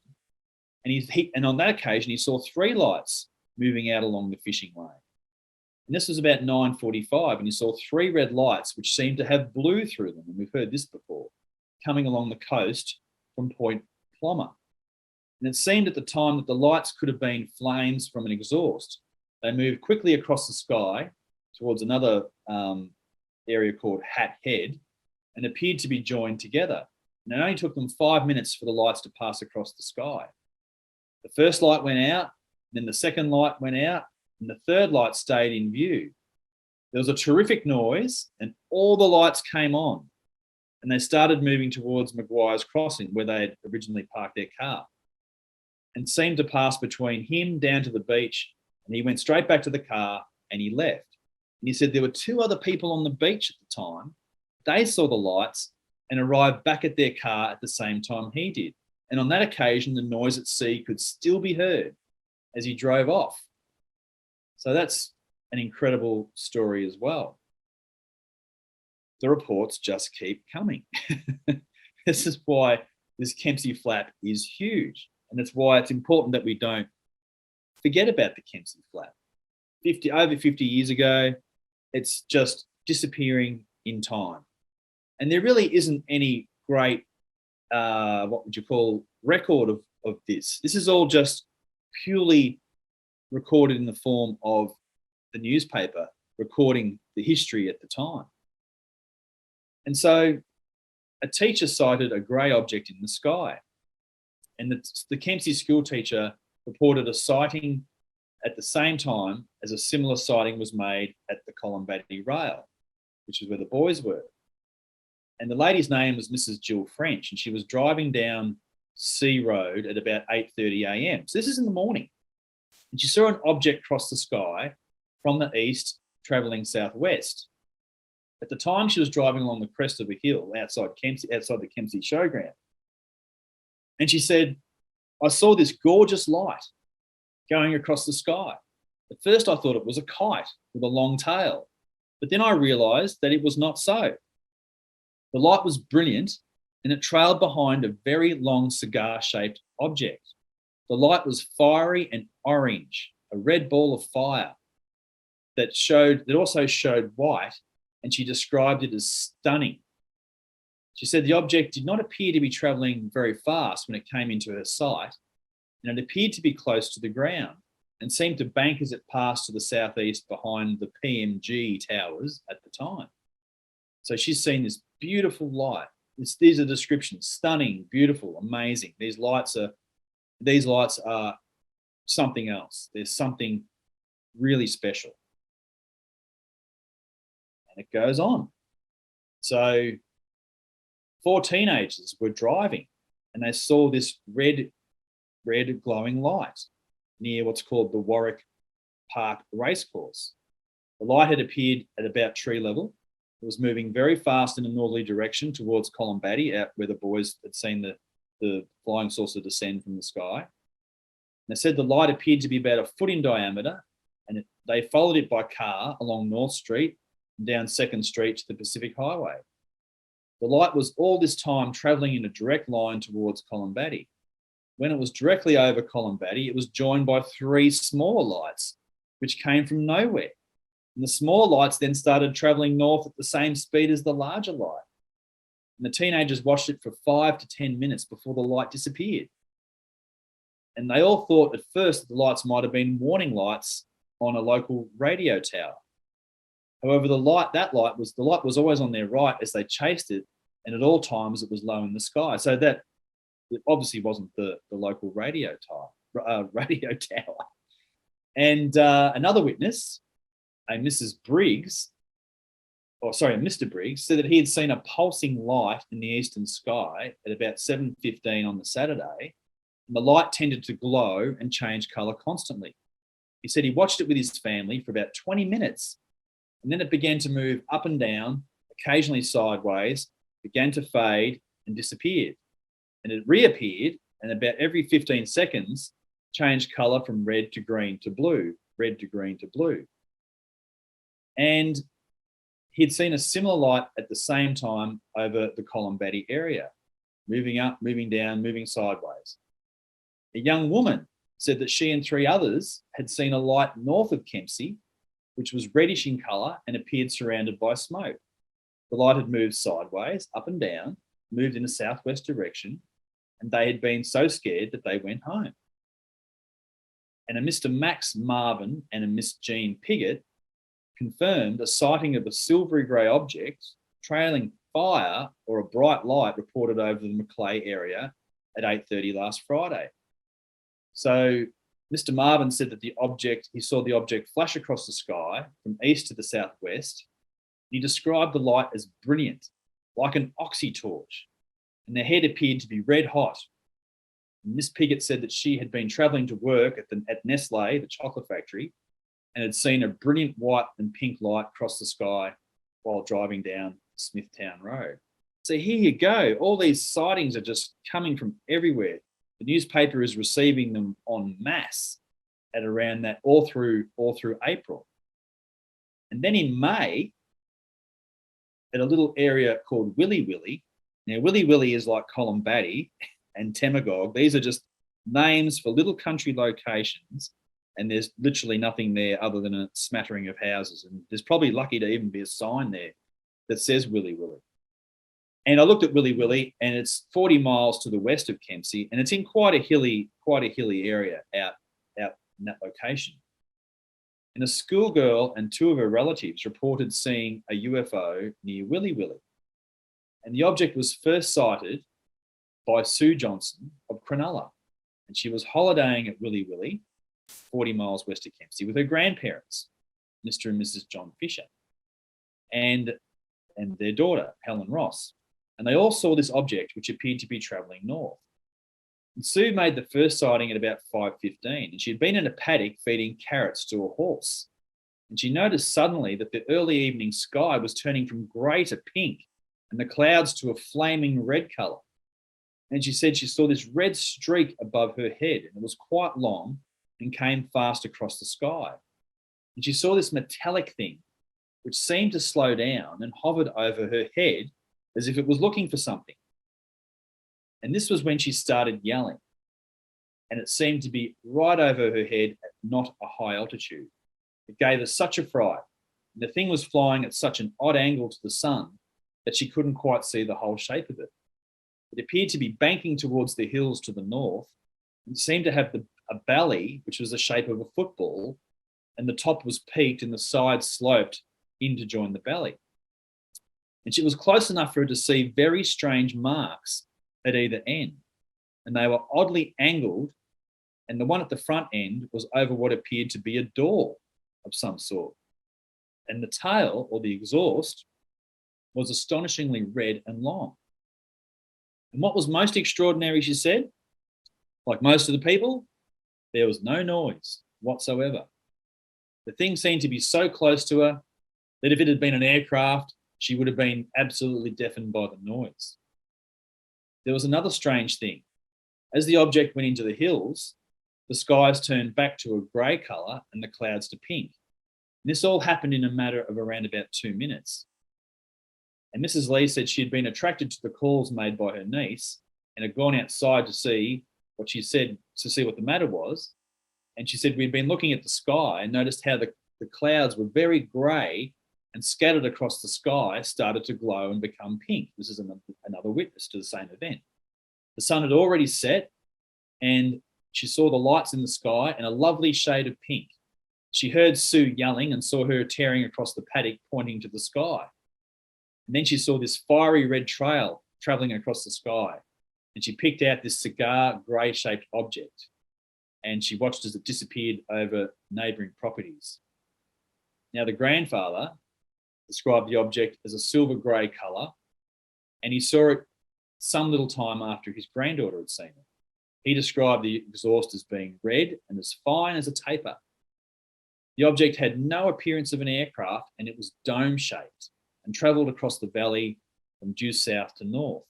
and on that occasion he saw 3 lights moving out along the fishing lane. And this was about 9:45, and he saw 3 red lights which seemed to have blue through them, and we've heard this before, coming along the coast from Point Plummer. And it seemed at the time that the lights could have been flames from an exhaust. They moved quickly across the sky towards another area called Hat Head and appeared to be joined together. And it only took them 5 minutes for the lights to pass across the sky. The first light went out, then the second light went out, and the third light stayed in view. There was a terrific noise, and all the lights came on, and they started moving towards Maguire's Crossing, where they had originally parked their car, and seemed to pass between him down to the beach, and he went straight back to the car and he left. And he said there were 2 other people on the beach at the time. They saw the lights and arrived back at their car at the same time he did. And on that occasion, the noise at sea could still be heard as he drove off. So that's an incredible story as well. The reports just keep coming. This is why this Kempsey flap is huge. And that's why it's important that we don't forget about the Kempsey flap. Over 50 years ago, it's just disappearing in time. And there really isn't any great, what would you call, record of this. This is all just purely recorded in the form of the newspaper recording the history at the time. And so a teacher sighted a grey object in the sky. And the Kempsey school teacher reported a sighting at the same time as a similar sighting was made at the Columbatti Rail, which is where the boys were. And the lady's name was Mrs. Jill French, and she was driving down Sea Road at about 8:30 a.m. So this is in the morning. And she saw an object cross the sky from the east, travelling southwest. At the time, she was driving along the crest of a hill outside the Kempsey showground. And she said, I saw this gorgeous light going across the sky. At first, I thought it was a kite with a long tail, but then I realised that it was not so. The light was brilliant, and it trailed behind a very long cigar-shaped object. The light was fiery and orange, a red ball of fire that also showed white, and she described it as stunning. She said the object did not appear to be travelling very fast when it came into her sight, and it appeared to be close to the ground and seemed to bank as it passed to the southeast behind the PMG towers at the time. So she's seen this beautiful light. These are descriptions: stunning, beautiful, amazing. These lights are These lights are something else. There's something really special. And it goes on. So 4 teenagers were driving and they saw this red glowing light near what's called the Warwick Park Racecourse. The light had appeared at about tree level. It was moving very fast in a northerly direction towards Columbatti, out where the boys had seen the flying saucer descend from the sky. And they said the light appeared to be about a foot in diameter, and they followed it by car along North Street and down 2nd Street to the Pacific Highway. The light was all this time travelling in a direct line towards Columbatti. When it was directly over Columbatti, it was joined by 3 smaller lights, which came from nowhere. And the smaller lights then started travelling north at the same speed as the larger light. And the teenagers watched it for 5 to 10 minutes before the light disappeared. And they all thought at first that the lights might have been warning lights on a local radio tower. However, the light was always on their right as they chased it, and at all times it was low in the sky. So that it obviously wasn't the local radio tower. And another witness, Mr. Briggs, said that he had seen a pulsing light in the eastern sky at about 7:15 on the Saturday, and the light tended to glow and change colour constantly. He said he watched it with his family for about 20 minutes, and then it began to move up and down, occasionally sideways, began to fade and disappeared. And it reappeared, and about every 15 seconds, changed colour from red to green to blue, red to green to blue. And he'd seen a similar light at the same time over the Columbatti area, moving up, moving down, moving sideways. A young woman said that she and 3 others had seen a light north of Kempsey, which was reddish in colour and appeared surrounded by smoke. The light had moved sideways, up and down, moved in a southwest direction, and they had been so scared that they went home. And a Mr. Max Marvin and a Miss Jean Piggott confirmed a sighting of a silvery grey object trailing fire or a bright light reported over the Macleay area at 8:30 last Friday. So Mr. Marvin said that he saw the object flash across the sky from east to the southwest. He described the light as brilliant, like an oxy torch, and the head appeared to be red hot. Miss Piggott said that she had been travelling to work at Nestle, the chocolate factory, and had seen a brilliant white and pink light cross the sky while driving down Smithtown Road. So here you go. All these sightings are just coming from everywhere. The newspaper is receiving them en masse at around that all through April. And then in May, at a little area called Willy Willy. Now, Willy Willy is like Columbatti and Temagog. These are just names for little country locations, and there's literally nothing there other than a smattering of houses. And there's probably lucky to even be a sign there that says Willy Willy. And I looked at Willy Willy, and it's 40 miles to the west of Kempsey, and it's in quite a hilly area out in that location. And a schoolgirl and 2 of her relatives reported seeing a UFO near Willy Willy. And the object was first sighted by Sue Johnson of Cronulla. And she was holidaying at Willy Willy, 40 miles west of Kempsey, with her grandparents, Mr. and Mrs. John Fisher, and their daughter, Helen Ross. And they all saw this object, which appeared to be travelling north. And Sue made the first sighting at about 5:15, and she'd been in a paddock feeding carrots to a horse. And she noticed suddenly that the early evening sky was turning from grey to pink and the clouds to a flaming red colour. And she said she saw this red streak above her head, and it was quite long and came fast across the sky. And she saw this metallic thing, which seemed to slow down and hovered over her head as if it was looking for something. And this was when she started yelling. And it seemed to be right over her head at not a high altitude. It gave her such a fright. And the thing was flying at such an odd angle to the sun that she couldn't quite see the whole shape of it. It appeared to be banking towards the hills to the north and seemed to have a belly, which was the shape of a football, and the top was peaked and the sides sloped in to join the belly. And she was close enough for her to see very strange marks at either end. And they were oddly angled and the one at the front end was over what appeared to be a door of some sort. And the tail, or the exhaust, was astonishingly red and long. And what was most extraordinary, she said, like most of the people, there was no noise whatsoever. The thing seemed to be so close to her that if it had been an aircraft, she would have been absolutely deafened by the noise. There was another strange thing. As the object went into the hills, the skies turned back to a grey colour and the clouds to pink. And this all happened in a matter of around about 2 minutes. And Mrs. Lee said she had been attracted to the calls made by her niece and had gone outside to see what she said, to see what the matter was. And she said, we'd been looking at the sky and noticed how the clouds were very grey and scattered across the sky started to glow and become pink. This is another witness to the same event. The sun had already set and she saw the lights in the sky and a lovely shade of pink. She heard Sue yelling and saw her tearing across the paddock pointing to the sky. And then she saw this fiery red trail travelling across the sky. And she picked out this cigar grey shaped object. And she watched as it disappeared over neighbouring properties. Now, the grandfather described the object as a silver grey colour, and he saw it some little time after his granddaughter had seen it. He described the exhaust as being red and as fine as a taper. The object had no appearance of an aircraft, and it was dome-shaped and travelled across the valley from due south to north.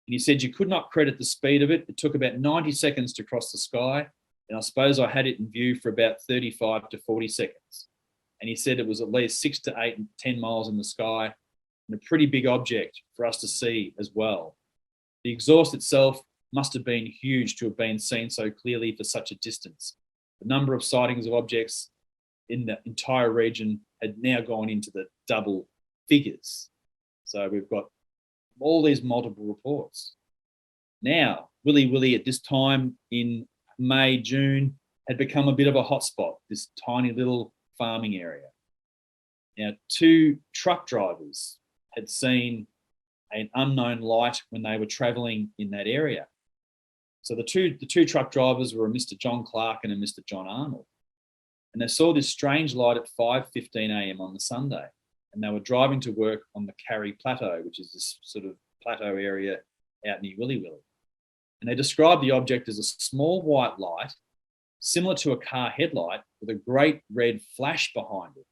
And he said you could not credit the speed of it. It took about 90 seconds to cross the sky, and I suppose I had it in view for about 35 to 40 seconds. And he said it was at least 6 to 8 and 10 miles in the sky, and a pretty big object for us to see as well. The exhaust itself must have been huge to have been seen so clearly for such a distance. The number of sightings of objects in the entire region had now gone into the double figures. So we've got all these multiple reports. Now, Willy Willy at this time in May, June, had become a bit of a hotspot, this tiny little farming area. Now, 2 truck drivers had seen an unknown light when they were travelling in that area. So the two truck drivers were a Mr. John Clark and a Mr. John Arnold. And they saw this strange light at 5:15 a.m. on the Sunday. And they were driving to work on the Carry Plateau, which is this sort of plateau area out near Willy Willy. And they described the object as a small white light, similar to a car headlight, with a great red flash behind it.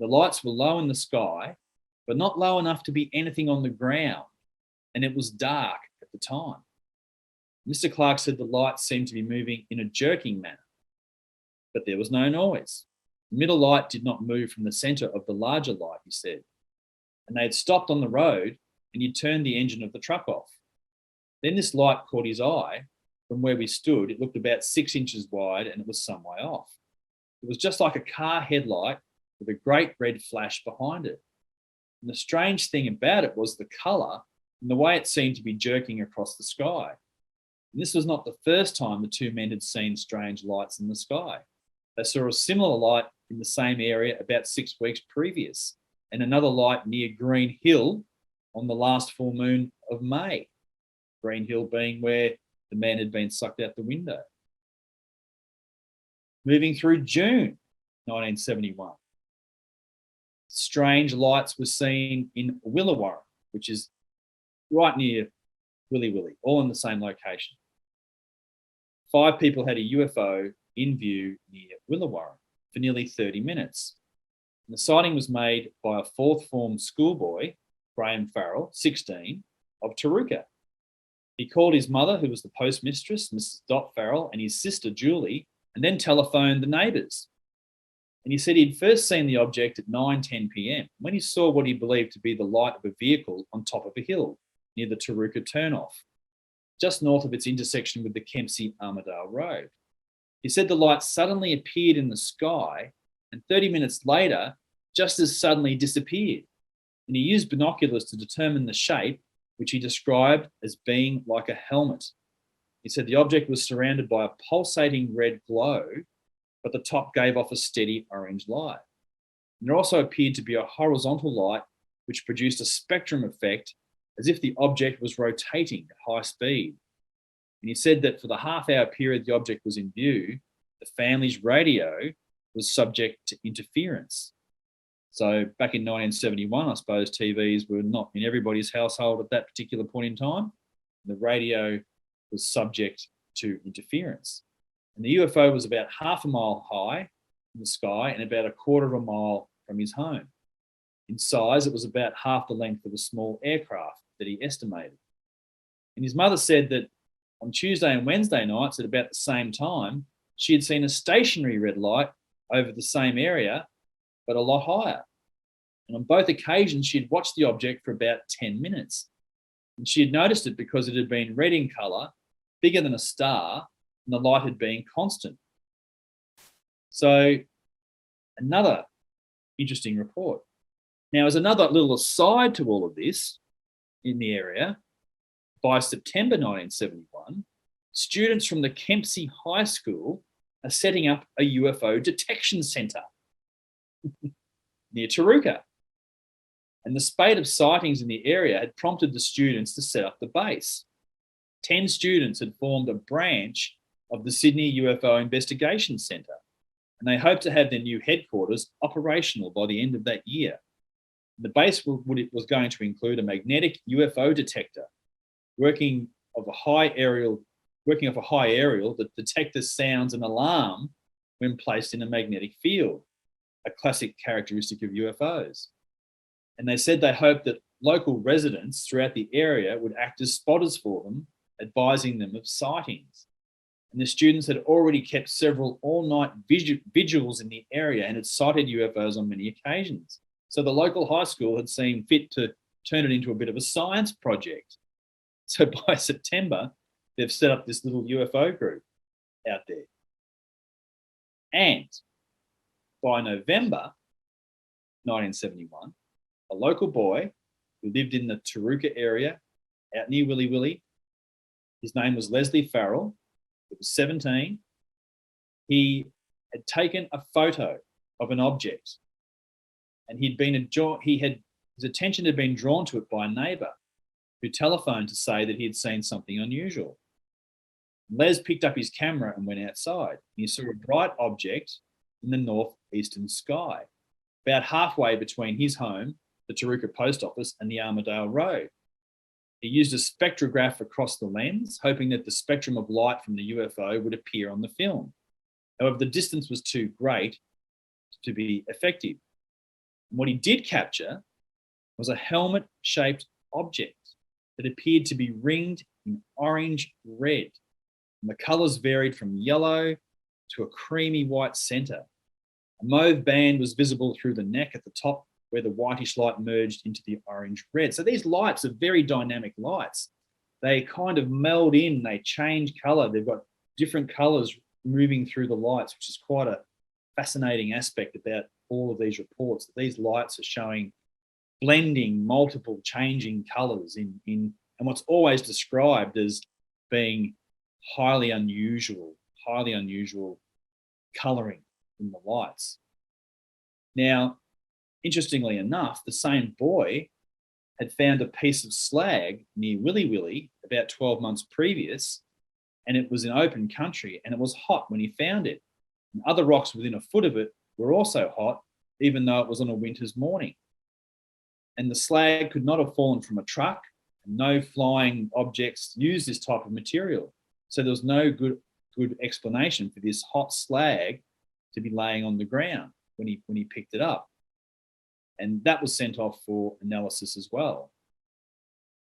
The lights were low in the sky, but not low enough to be anything on the ground. And it was dark at the time. Mr. Clark said the lights seemed to be moving in a jerking manner, but there was no noise. The middle light did not move from the centre of the larger light, he said. And they had stopped on the road and he'd turned the engine of the truck off. Then this light caught his eye. From where we stood, it looked about 6 inches wide and it was some way off. It was just like a car headlight with a great red flash behind it. And the strange thing about it was the colour and the way it seemed to be jerking across the sky. And this was not the first time the 2 men had seen strange lights in the sky. They saw a similar light in the same area about 6 weeks previous, and another light near Green Hill on the last full moon of May. Green Hill being where the man had been sucked out the window. Moving through June 1971, strange lights were seen in Willawarra, which is right near Willy Willy, all in the same location. 5 people had a UFO in view near Willawarra for nearly 30 minutes. And the sighting was made by a 4th form schoolboy, Graham Farrell, 16, of Taruka. He called his mother, who was the postmistress, Mrs. Dot Farrell, and his sister, Julie, and then telephoned the neighbours. And he said he'd first seen the object at 9:10 p.m. when he saw what he believed to be the light of a vehicle on top of a hill near the Taruka turnoff, just north of its intersection with the Kempsey Armadale Road. He said the light suddenly appeared in the sky and 30 minutes later, just as suddenly disappeared. And he used binoculars to determine the shape, which he described as being like a helmet. He said the object was surrounded by a pulsating red glow, but the top gave off a steady orange light. And there also appeared to be a horizontal light, which produced a spectrum effect as if the object was rotating at high speed. And he said that for the half-hour period the object was in view, the family's radio was subject to interference. So back in 1971, I suppose TVs were not in everybody's household at that particular point in time. The radio was subject to interference. And the UFO was about half a mile high in the sky and about a quarter of a mile from his home. In size, it was about half the length of a small aircraft that he estimated. And his mother said that on Tuesday and Wednesday nights at about the same time, she had seen a stationary red light over the same area, but a lot higher. And on both occasions, she had watched the object for about 10 minutes. And she had noticed it because it had been red in colour, bigger than a star, and the light had been constant. So another interesting report. Now, as another little aside to all of this in the area, by September 1971, students from the Kempsey High School are setting up a UFO detection centre near Taruka. And the spate of sightings in the area had prompted the students to set up the base. 10 students had formed a branch of the Sydney UFO Investigation Centre, and they hoped to have their new headquarters operational by the end of that year. The base was going to include a magnetic UFO detector working off a high aerial that detects sounds and alarm when placed in a magnetic field, a classic characteristic of UFOs. And they said they hoped that local residents throughout the area would act as spotters for them, advising them of sightings. And the students had already kept several all-night vigils in the area and had sighted UFOs on many occasions. So the local high school had seen fit to turn it into a bit of a science project. So by September, they've set up this little UFO group out there. And by November 1971, a local boy who lived in the Taruka area out near Willy Willy, his name was Leslie Farrell, he was 17, he had taken a photo of an object and his attention had been drawn to it by a neighbour who telephoned to say that he had seen something unusual. Les picked up his camera and went outside. He saw a bright object in the northeastern sky, about halfway between his home, the Taruka Post Office, and the Armadale Road. He used a spectrograph across the lens, hoping that the spectrum of light from the UFO would appear on the film. However, the distance was too great to be effective. And what he did capture was a helmet-shaped object that appeared to be ringed in orange-red. And the colours varied from yellow to a creamy white centre. A mauve band was visible through the neck at the top where the whitish light merged into the orange-red. So these lights are very dynamic lights. They kind of meld in, they change colour. They've got different colours moving through the lights, which is quite a fascinating aspect about all of these reports. These lights are showing blending multiple changing colours in what's always described as being highly unusual colouring in the lights. Now, interestingly enough, the same boy had found a piece of slag near Willy Willy about 12 months previous, and it was in open country and it was hot when he found it. And other rocks within a foot of it were also hot, even though it was on a winter's morning. And the slag could not have fallen from a truck, and no flying objects use this type of material. So there was no good explanation for this hot slag to be laying on the ground when he picked it up. And that was sent off for analysis as well.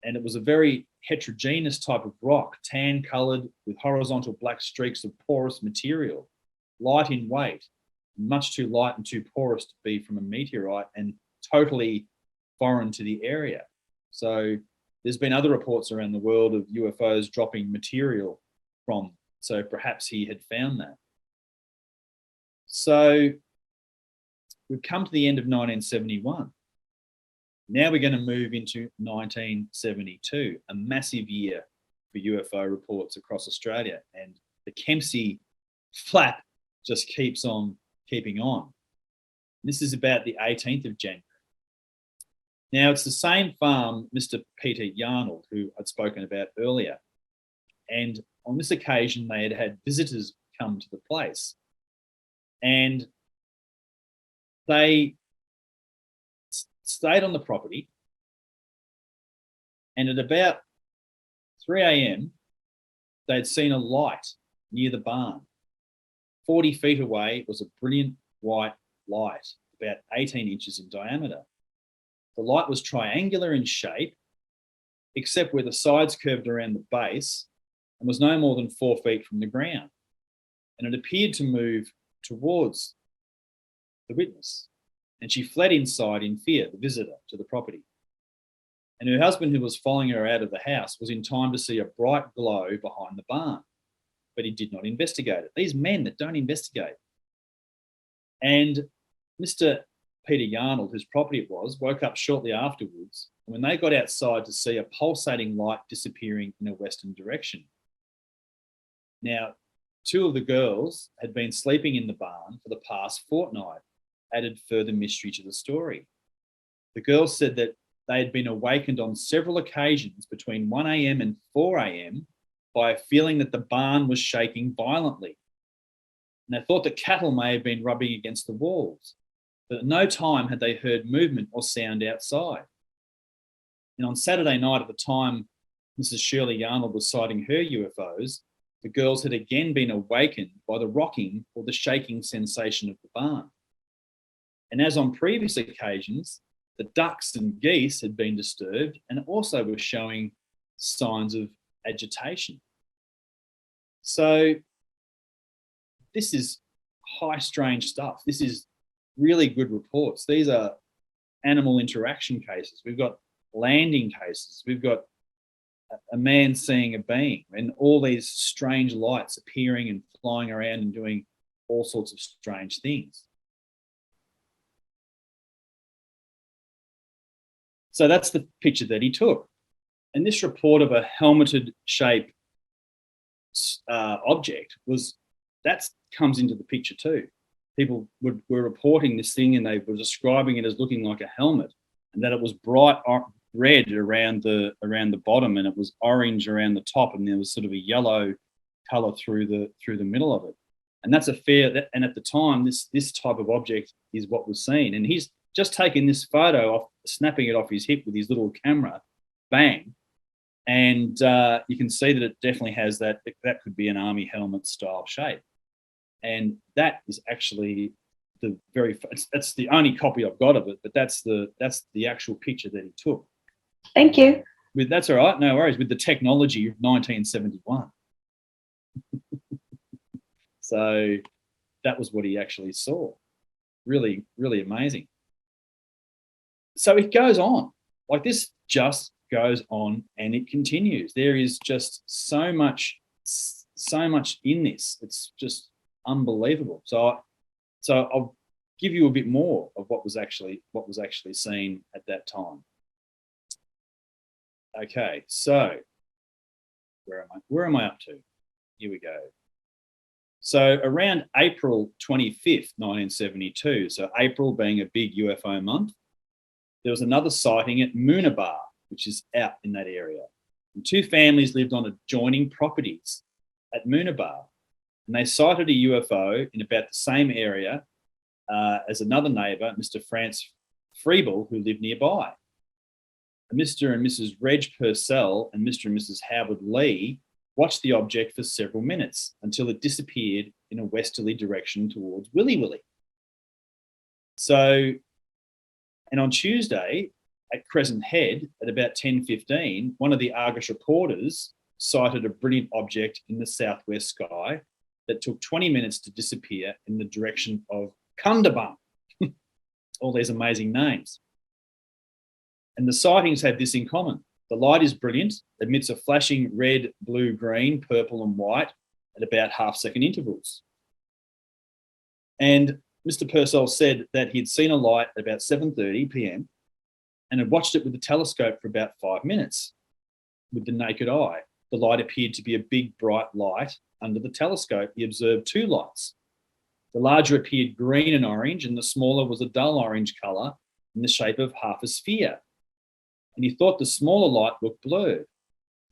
And it was a very heterogeneous type of rock, tan coloured with horizontal black streaks of porous material, light in weight, much too light and too porous to be from a meteorite, and totally foreign to the area. So there's been other reports around the world of UFOs dropping material from, so perhaps he had found that. So we've come to the end of 1971. Now we're going to move into 1972, a massive year for UFO reports across Australia, and the Kempsey flap just keeps on keeping on. This is about the 18th of January. Now, it's the same farm, Mr. Peter Yarnold, who I'd spoken about earlier. And on this occasion, they had visitors come to the place. And they stayed on the property. And at about 3 a.m., they'd seen a light near the barn. 40 feet away was a brilliant white light, about 18 inches in diameter. The light was triangular in shape, except where the sides curved around the base, and was no more than 4 feet from the ground. And it appeared to move towards the witness. And she fled inside in fear, the visitor, to the property. And her husband, who was following her out of the house, was in time to see a bright glow behind the barn. But he did not investigate it. These men that don't investigate. And Mr. Peter Yarnold, whose property it was, woke up shortly afterwards. And when they got outside to see a pulsating light disappearing in a western direction. Now, 2 of the girls had been sleeping in the barn for the past fortnight, added further mystery to the story. The girls said that they had been awakened on several occasions between 1 a.m. and 4 a.m. by a feeling that the barn was shaking violently. And they thought that cattle may have been rubbing against the walls, but at no time had they heard movement or sound outside. And on Saturday night, at the time Mrs. Shirley Yarnold was sighting her UFOs, the girls had again been awakened by the rocking or the shaking sensation of the barn. And as on previous occasions, the ducks and geese had been disturbed and also were showing signs of agitation. So this is high strange stuff. This is really good reports. These are animal interaction cases. We've got landing cases. We've got a man seeing a being and all these strange lights appearing and flying around and doing all sorts of strange things. So that's the picture that he took. And this report of a helmeted shape object comes into the picture too. People were reporting this thing and they were describing it as looking like a helmet, and that it was bright red around the bottom and it was orange around the top, and there was sort of a yellow color through the middle of it. And that's and at the time this type of object is what was seen. And he's just taken this photo off, snapping it off his hip with his little camera, bang. And you can see that it definitely has that could be an army helmet style shape. And that is actually that's the only copy I've got of it, but that's the actual picture that he took. Thank you. That's all right, no worries, with the technology of 1971. So that was what he actually saw. Really, really amazing. So it goes on. Like, this just goes on and it continues. There is just so much in this. It's just unbelievable. So I'll give you a bit more of what was actually seen at that time. Okay, so where am I up to? Here we go. So around April 25th, 1972, so April being a big UFO month, there was another sighting at Moonabah, which is out in that area. And 2 families lived on adjoining properties at Moonabah, and they sighted a UFO in about the same area as another neighbour, Mr. France Freeble, who lived nearby. And Mr. and Mrs. Reg Purcell and Mr. and Mrs. Howard Lee watched the object for several minutes until it disappeared in a westerly direction towards Willy Willy. So, and on Tuesday at Crescent Head at about 10:15, one of the Argus reporters sighted a brilliant object in the southwest sky that took 20 minutes to disappear in the direction of Kundabung. All these amazing names. And the sightings have this in common. The light is brilliant, emits a flashing red, blue, green, purple and white at about half-second intervals. And Mr. Purcell said that he'd seen a light at about 7:30 p.m. and had watched it with the telescope for about 5 minutes. With the naked eye, the light appeared to be a big, bright light. Under the telescope, he observed 2 lights. The larger appeared green and orange, and the smaller was a dull orange colour in the shape of half a sphere. And he thought the smaller light looked blurred.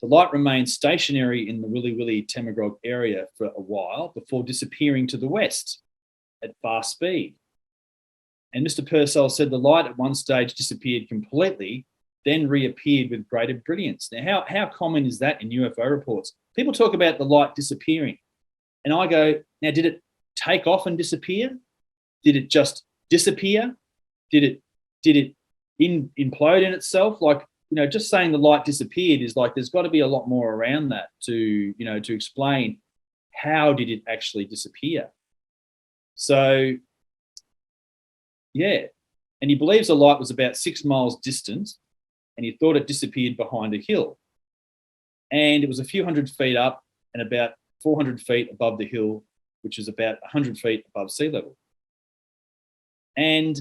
The light remained stationary in the Willy Willy Tamagrog area for a while before disappearing to the west at fast speed. And Mr. Purcell said the light at one stage disappeared completely, then reappeared with greater brilliance. Now, how common is that in UFO reports? People talk about the light disappearing. And I go, now, did it take off and disappear? Did it just disappear? Did it implode in itself? Like, just saying the light disappeared is like, there's got to be a lot more around that to explain how did it actually disappear. So, yeah. And he believes the light was about 6 miles distant, and he thought it disappeared behind a hill. And it was a few hundred feet up and about 400 feet above the hill, which is about 100 feet above sea level. And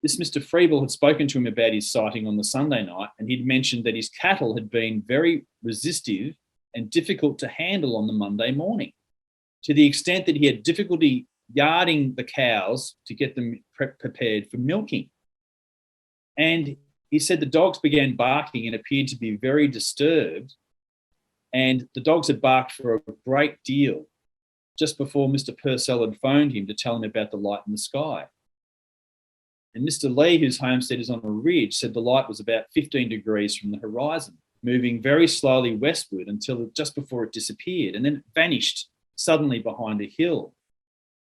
this Mr. Freeble had spoken to him about his sighting on the Sunday night, and he'd mentioned that his cattle had been very resistive and difficult to handle on the Monday morning, to the extent that he had difficulty yarding the cows to get them prepared for milking. And he said the dogs began barking and appeared to be very disturbed, and the dogs had barked for a great deal just before Mr. Purcell had phoned him to tell him about the light in the sky. And Mr. Lee, whose homestead is on a ridge, said the light was about 15 degrees from the horizon, moving very slowly westward until just before it disappeared, and then it vanished suddenly behind a hill.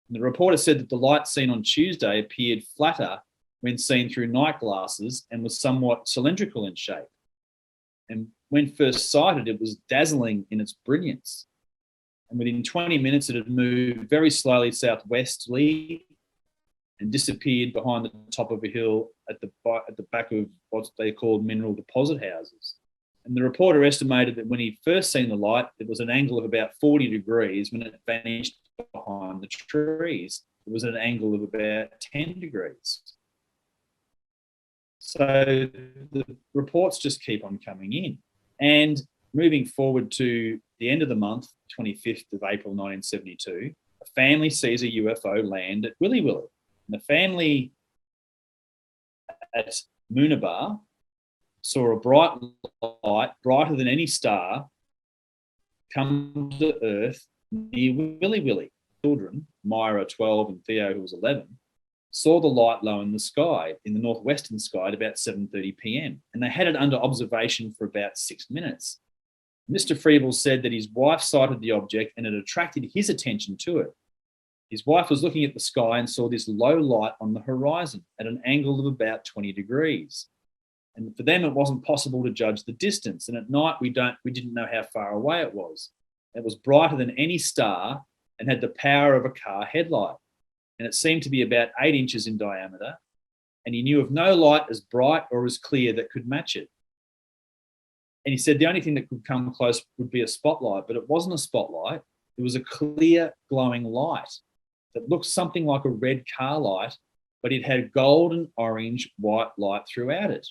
And the reporter said that the light seen on Tuesday appeared flatter when seen through night glasses and was somewhat cylindrical in shape. And when first sighted, it was dazzling in its brilliance. And within 20 minutes, it had moved very slowly southwesterly and disappeared behind the top of a hill at the back of what they called mineral deposit houses. And the reporter estimated that when he'd first seen the light, it was an angle of about 40 degrees. When it vanished behind the trees, it was at an angle of about 10 degrees. So the reports just keep on coming in. And moving forward to the end of the month, 25th of April 1972, a family sees a UFO land at Willy Willy. And the family at Moonabah saw a bright light, brighter than any star, come to Earth near Willy Willy. Children, Myra, 12, and Theo, who was 11, saw the light low in the sky, in the northwestern sky at about 7:30 p.m. And they had it under observation for about 6 minutes. Mr. Freeble said that his wife sighted the object and it attracted his attention to it. His wife was looking at the sky and saw this low light on the horizon at an angle of about 20 degrees. And for them, it wasn't possible to judge the distance. And at night, we didn't know how far away it was. It was brighter than any star and had the power of a car headlight. And it seemed to be about 8 inches in diameter. And he knew of no light as bright or as clear that could match it. And he said the only thing that could come close would be a spotlight, but it wasn't a spotlight. It was a clear, glowing light that looked something like a red car light, but it had golden, orange, white light throughout it.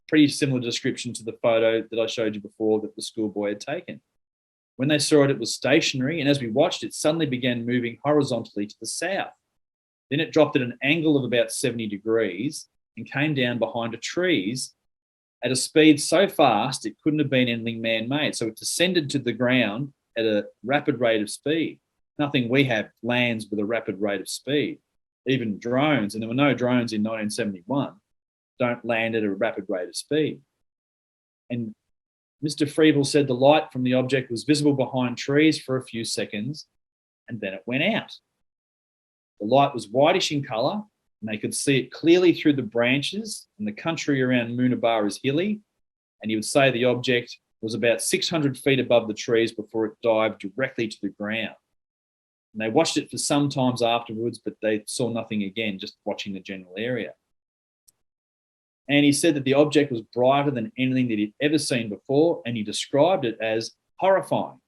Pretty similar description to the photo that I showed you before that the schoolboy had taken. When they saw it, it was stationary, and as we watched, it suddenly began moving horizontally to the south. Then it dropped at an angle of about 70 degrees and came down behind the trees at a speed so fast it couldn't have been anything man-made. So it descended to the ground at a rapid rate of speed. Nothing we have lands with a rapid rate of speed. Even drones, and there were no drones in 1971, don't land at a rapid rate of speed. And Mr. Freeble said the light from the object was visible behind trees for a few seconds, and then it went out. The light was whitish in colour, and they could see it clearly through the branches, and the country around Moonabah is hilly, and he would say the object was about 600 feet above the trees before it dived directly to the ground. And they watched it for some times afterwards, but they saw nothing again, just watching the general area. And he said that the object was brighter than anything that he'd ever seen before, and he described it as horrifying.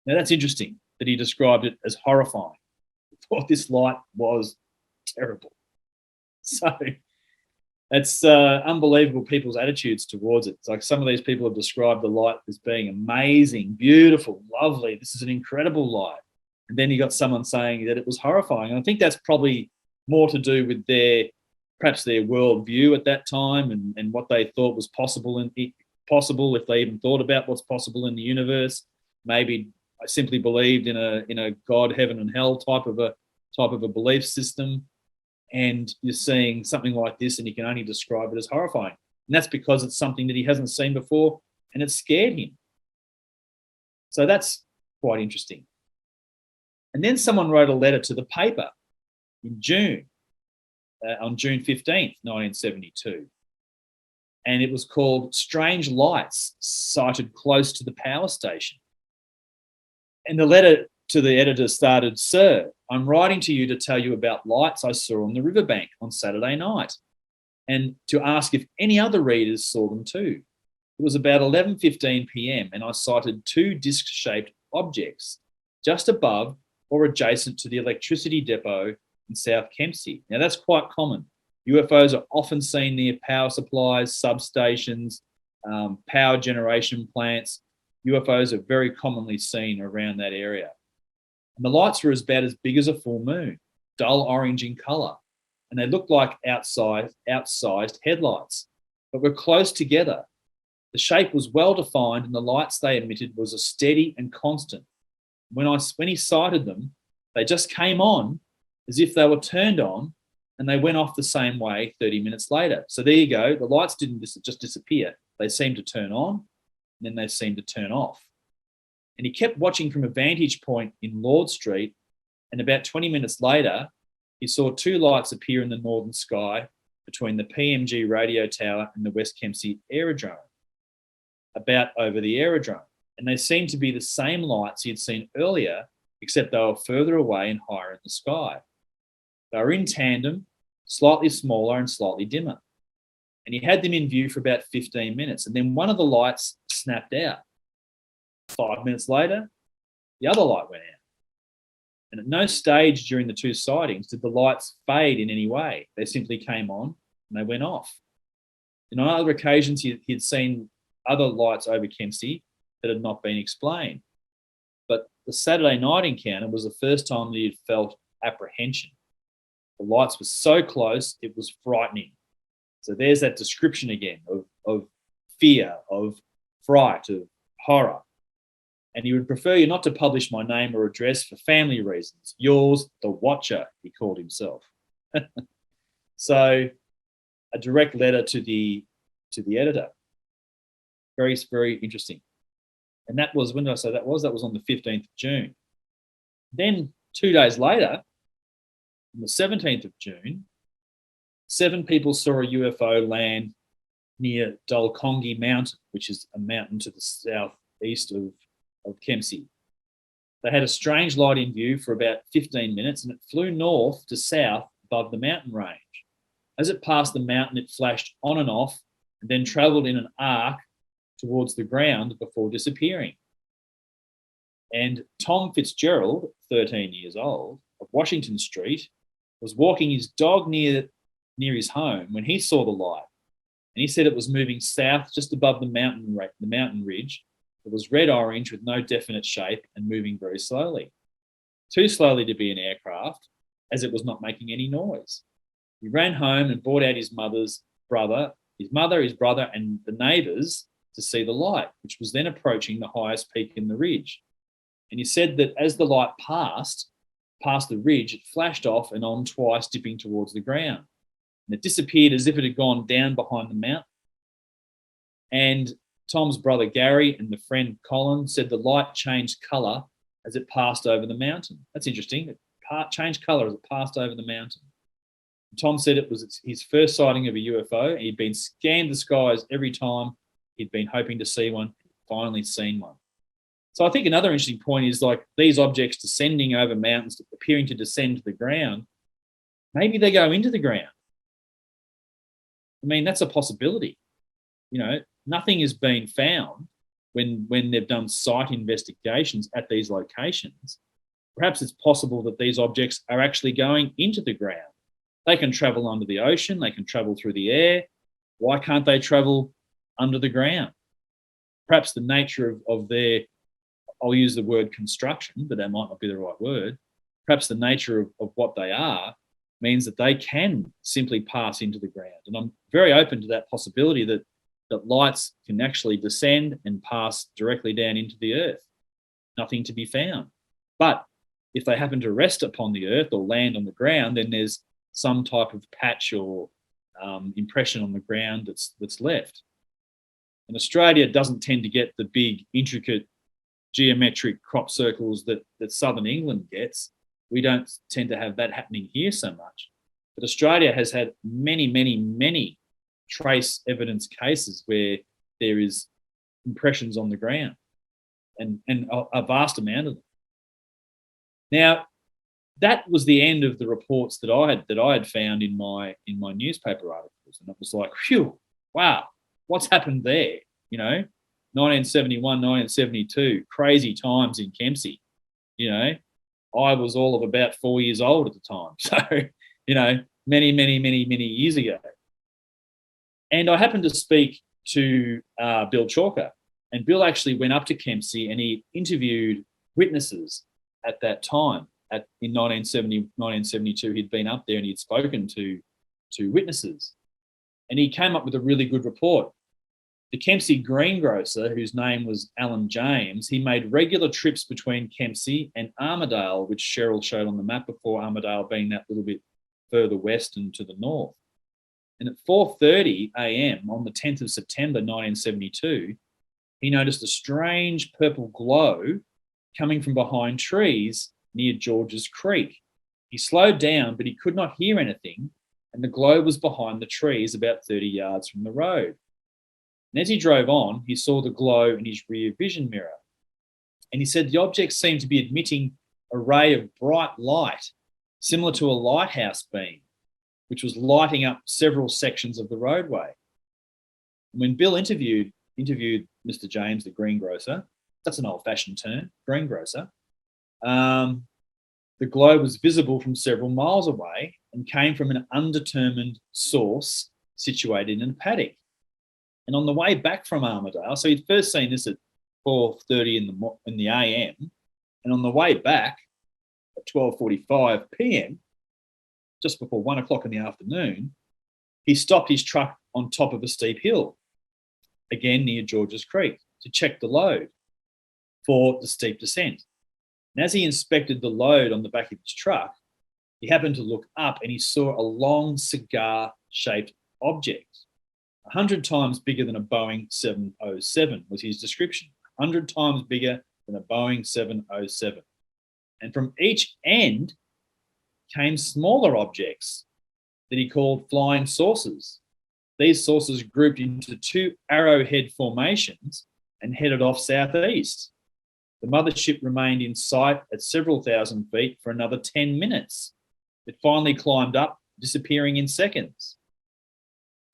Now, that's interesting that he described it as horrifying. He thought this light was terrible. So it's unbelievable people's attitudes towards it. It's like some of these people have described the light as being amazing, beautiful, lovely. This is an incredible light. And then you got someone saying that it was horrifying. And I think that's probably more to do with perhaps their worldview at that time and what they thought was possible possible, if they even thought about what's possible in the universe. Maybe I simply believed in a God, heaven and hell type of a belief system. And you're seeing something like this and you can only describe it as horrifying. And that's because it's something that he hasn't seen before and it scared him. So that's quite interesting. And then someone wrote a letter to the paper in June, on June 15th, 1972. And it was called Strange Lights Sighted Close to the Power Station. And the letter to the editor started, "Sir, I'm writing to you to tell you about lights I saw on the riverbank on Saturday night, and to ask if any other readers saw them too. It was about 11:15 p.m. and I sighted two disc-shaped objects just above or adjacent to the electricity depot in South Kempsey." Now, that's quite common. UFOs are often seen near power supplies, substations, power generation plants. UFOs are very commonly seen around that area. And the lights were about as big as a full moon, dull orange in colour, and they looked like outsized headlights, but were close together. The shape was well defined and the lights they emitted was a steady and constant. When he sighted them, they just came on as if they were turned on, and they went off the same way 30 minutes later. So there you go. The lights didn't just disappear. They seemed to turn on, and then they seemed to turn off. And he kept watching from a vantage point in Lord Street, and about 20 minutes later, he saw two lights appear in the northern sky between the PMG radio tower and the West Kempsey aerodrome, about over the aerodrome. And they seemed to be the same lights he had seen earlier, except they were further away and higher in the sky. They were in tandem, slightly smaller and slightly dimmer. And he had them in view for about 15 minutes. And then one of the lights snapped out. 5 minutes later, the other light went out. And at no stage during the two sightings did the lights fade in any way. They simply came on and they went off. And on other occasions, he'd seen other lights over Kempsey that had not been explained. But the Saturday night encounter was the first time that he had felt apprehension. The lights were so close, it was frightening. So there's that description again of fear, of fright, of horror. And he would prefer you not to publish my name or address for family reasons. Yours, the Watcher, he called himself. So a direct letter to the editor. Very, very interesting. And that was, when did I say that was? That was on the 15th of June. Then 2 days later, on the 17th of June, 7 people saw a UFO land near Dolcongi Mountain, which is a mountain to the southeast of Kempsey. They had a strange light in view for about 15 minutes and it flew north to south above the mountain range. As it passed the mountain, it flashed on and off and then travelled in an arc towards the ground before disappearing. And Tom Fitzgerald, 13 years old, of Washington Street, was walking his dog near his home when he saw the light. And he said it was moving south just above the mountain ridge. It was red-orange with no definite shape and moving very slowly. Too slowly to be an aircraft, as it was not making any noise. He ran home and brought out his mother, his brother, and the neighbours to see the light, which was then approaching the highest peak in the ridge. And he said that as the light passed the ridge, it flashed off and on twice, dipping towards the ground. And it disappeared as if it had gone down behind the mountain. And Tom's brother Gary and the friend Colin said the light changed colour as it passed over the mountain. That's interesting. It changed colour as it passed over the mountain. And Tom said it was his first sighting of a UFO. He'd been scanned the skies every time he'd been hoping to see one, finally seen one. So I think another interesting point is like these objects descending over mountains, appearing to descend to the ground, maybe they go into the ground. I mean, that's a possibility. You know, nothing has been found when they've done site investigations at these locations. Perhaps it's possible that these objects are actually going into the ground. They can travel under the ocean. They can travel through the air. Why can't they travel under the ground? Perhaps the nature of their, I'll use the word construction, but that might not be the right word. Perhaps the nature of what they are means that they can simply pass into the ground. And I'm very open to that possibility that that lights can actually descend and pass directly down into the earth. Nothing to be found. But if they happen to rest upon the earth or land on the ground, then there's some type of patch or impression on the ground that's left. And Australia doesn't tend to get the big, intricate, geometric crop circles that southern England gets. We don't tend to have that happening here so much. But Australia has had many, many, many trace evidence cases where there is impressions on the ground, and a vast amount of them. Now, that was the end of the reports that I had found in my newspaper articles, and it was like, phew, wow, what's happened there? 1971, 1972, crazy times in Kempsey. I was all of about 4 years old at the time, so many, many, many, many years ago. And I happened to speak to Bill Chalker, and Bill actually went up to Kempsey and he interviewed witnesses at that time. In 1972, he'd been up there and he'd spoken to witnesses. And he came up with a really good report. The Kempsey greengrocer, whose name was Alan James, he made regular trips between Kempsey and Armidale, which Cheryl showed on the map before, Armidale being that little bit further west and to the north. And at 4:30 a.m. on the 10th of September 1972, he noticed a strange purple glow coming from behind trees near Georges Creek. He slowed down, but he could not hear anything, and the glow was behind the trees about 30 yards from the road. And as he drove on, he saw the glow in his rear vision mirror. And he said the object seemed to be emitting a ray of bright light, similar to a lighthouse beam, which was lighting up several sections of the roadway. And when Bill interviewed Mr. James, the greengrocer, that's an old-fashioned term, greengrocer, the glow was visible from several miles away and came from an undetermined source situated in a paddock. And on the way back from Armidale, so he'd first seen this at 4:30 in the AM, and on the way back at 12:45 PM, just before 1 o'clock in the afternoon, he stopped his truck on top of a steep hill, again near Georges Creek, to check the load for the steep descent. And as he inspected the load on the back of his truck, he happened to look up and he saw a long cigar-shaped object, 100 times bigger than a Boeing 707 was his description, 100 times bigger than a Boeing 707. And from each end came smaller objects that he called flying saucers. These saucers grouped into two arrowhead formations and headed off southeast. The mothership remained in sight at several thousand feet for another 10 minutes. It finally climbed up, disappearing in seconds.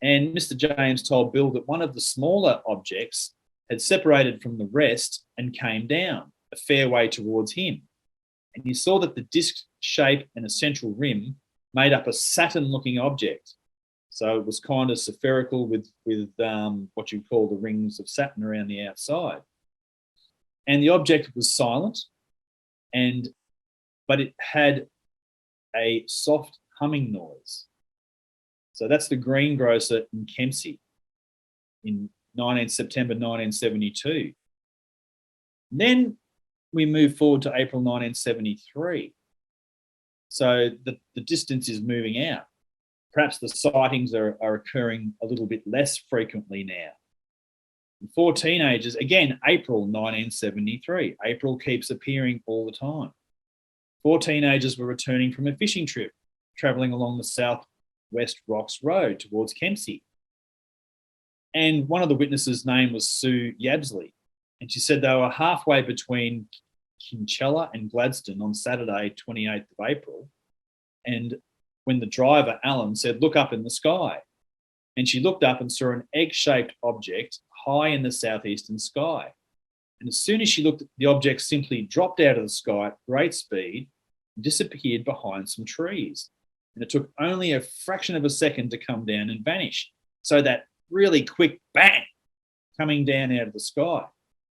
And Mr. James told Bill that one of the smaller objects had separated from the rest and came down a fair way towards him. And he saw that the disc shape and a central rim made up a Saturn-looking object. So it was kind of spherical with what you'd call the rings of Saturn around the outside. And the object was silent, but it had a soft humming noise. So that's the greengrocer in Kempsey in September 1972. Then we move forward to April 1973. So the distance is moving out. Perhaps the sightings are occurring a little bit less frequently now. And 4 teenagers, again, April 1973. April keeps appearing all the time. 4 teenagers were returning from a fishing trip, travelling along the Southwest Rocks Road towards Kempsey. And one of the witnesses' name was Sue Yabsley. And she said they were halfway between Kinchela and Gladstone on Saturday, 28th of April. And when the driver, Alan, said, "Look up in the sky." And she looked up and saw an egg-shaped object high in the southeastern sky. And as soon as she looked, the object simply dropped out of the sky at great speed and disappeared behind some trees. And it took only a fraction of a second to come down and vanish. So that really quick bang coming down out of the sky,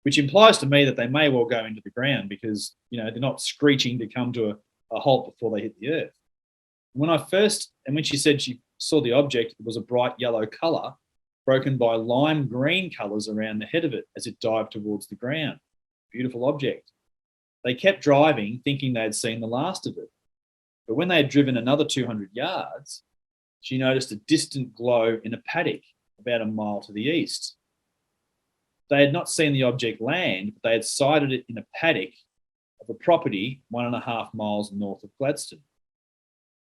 which implies to me that they may well go into the ground because, they're not screeching to come to a halt before they hit the earth. When she said she saw the object, it was a bright yellow colour, broken by lime green colours around the head of it as it dived towards the ground. Beautiful object. They kept driving, thinking they had seen the last of it. But when they had driven another 200 yards, she noticed a distant glow in a paddock about a mile to the east. They had not seen the object land, but they had sighted it in a paddock of a property 1.5 miles north of Gladstone.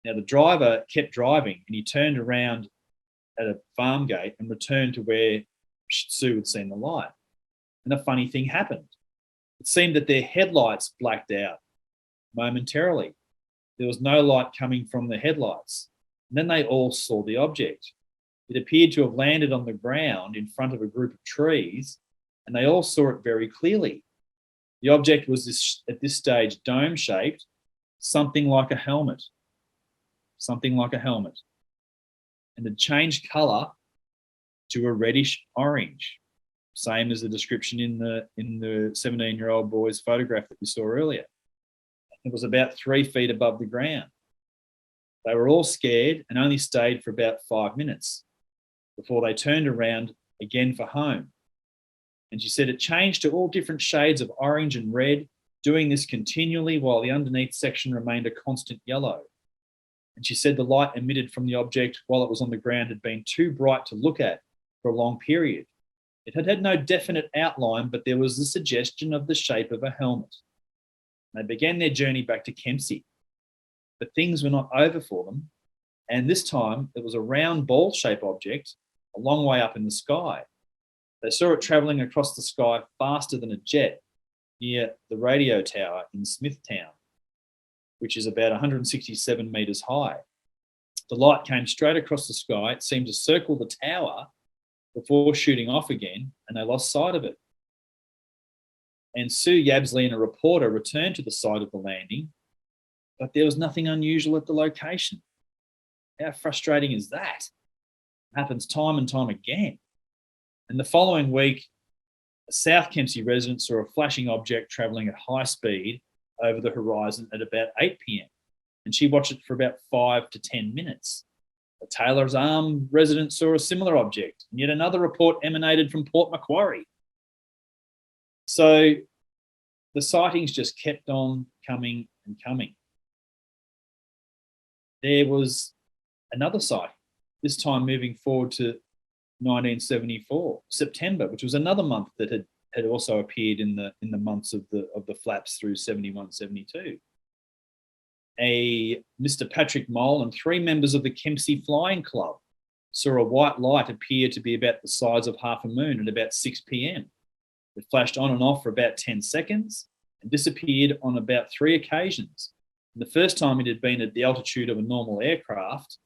Now, the driver kept driving and he turned around at a farm gate and returned to where Sue had seen the light. And a funny thing happened. It seemed that their headlights blacked out momentarily. There was no light coming from the headlights. And then they all saw the object. It appeared to have landed on the ground in front of a group of trees, and they all saw it very clearly. The object was at this stage dome-shaped, something like a helmet. Something like a helmet. And it changed colour to a reddish orange, same as the description in the 17-year-old boy's photograph that we saw earlier. It was about 3 feet above the ground. They were all scared and only stayed for about 5 minutes before they turned around again for home. And she said it changed to all different shades of orange and red, doing this continually while the underneath section remained a constant yellow. And she said the light emitted from the object while it was on the ground had been too bright to look at for a long period. It had had no definite outline, but there was the suggestion of the shape of a helmet. They began their journey back to Kempsey. But things were not over for them, and this time it was a round ball-shaped object a long way up in the sky. They saw it travelling across the sky faster than a jet near the radio tower in Smithtown, which is about 167 metres high. The light came straight across the sky. It seemed to circle the tower before shooting off again, and they lost sight of it. And Sue Yabsley and a reporter returned to the site of the landing, but there was nothing unusual at the location. How frustrating is that? It happens time and time again. And the following week, a South Kempsey resident saw a flashing object travelling at high speed over the horizon at about 8 p.m. And she watched it for about 5 to 10 minutes. A Taylor's Arm resident saw a similar object, and yet another report emanated from Port Macquarie. So the sightings just kept on coming and coming. There was another sighting, this time moving forward to 1974, September, which was another month that had also appeared in the months of the flaps through 71, 72. A Mr. Patrick Mole and 3 members of the Kempsey Flying Club saw a white light appear to be about the size of half a moon at about 6 p.m. It flashed on and off for about 10 seconds and disappeared on about 3 occasions. And the first time it had been at the altitude of a normal aircraft,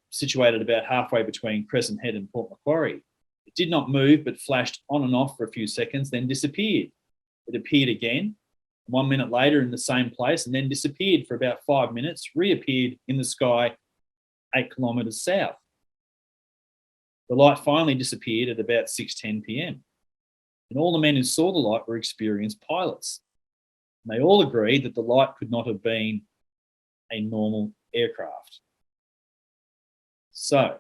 situated about halfway between Crescent Head and Port Macquarie. It did not move, but flashed on and off for a few seconds, then disappeared. It appeared again, 1 minute later in the same place, and then disappeared for about 5 minutes, reappeared in the sky 8 kilometres south. The light finally disappeared at about 6:10 p.m. And all the men who saw the light were experienced pilots. And they all agreed that the light could not have been a normal aircraft. So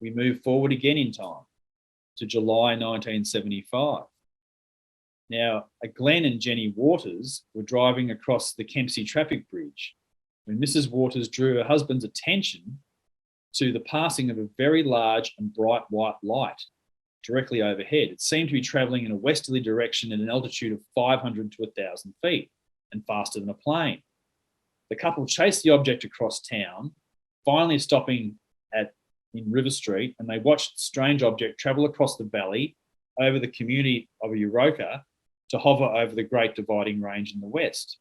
we move forward again in time to July 1975. Now, Glenn and Jenny Waters were driving across the Kempsey traffic bridge when Mrs. Waters drew her husband's attention to the passing of a very large and bright white light directly overhead. It seemed to be travelling in a westerly direction at an altitude of 500 to 1,000 feet and faster than a plane. The couple chased the object across town, finally stopping in River Street, and they watched the strange object travel across the valley over the community of Euroka to hover over the Great Dividing Range in the west.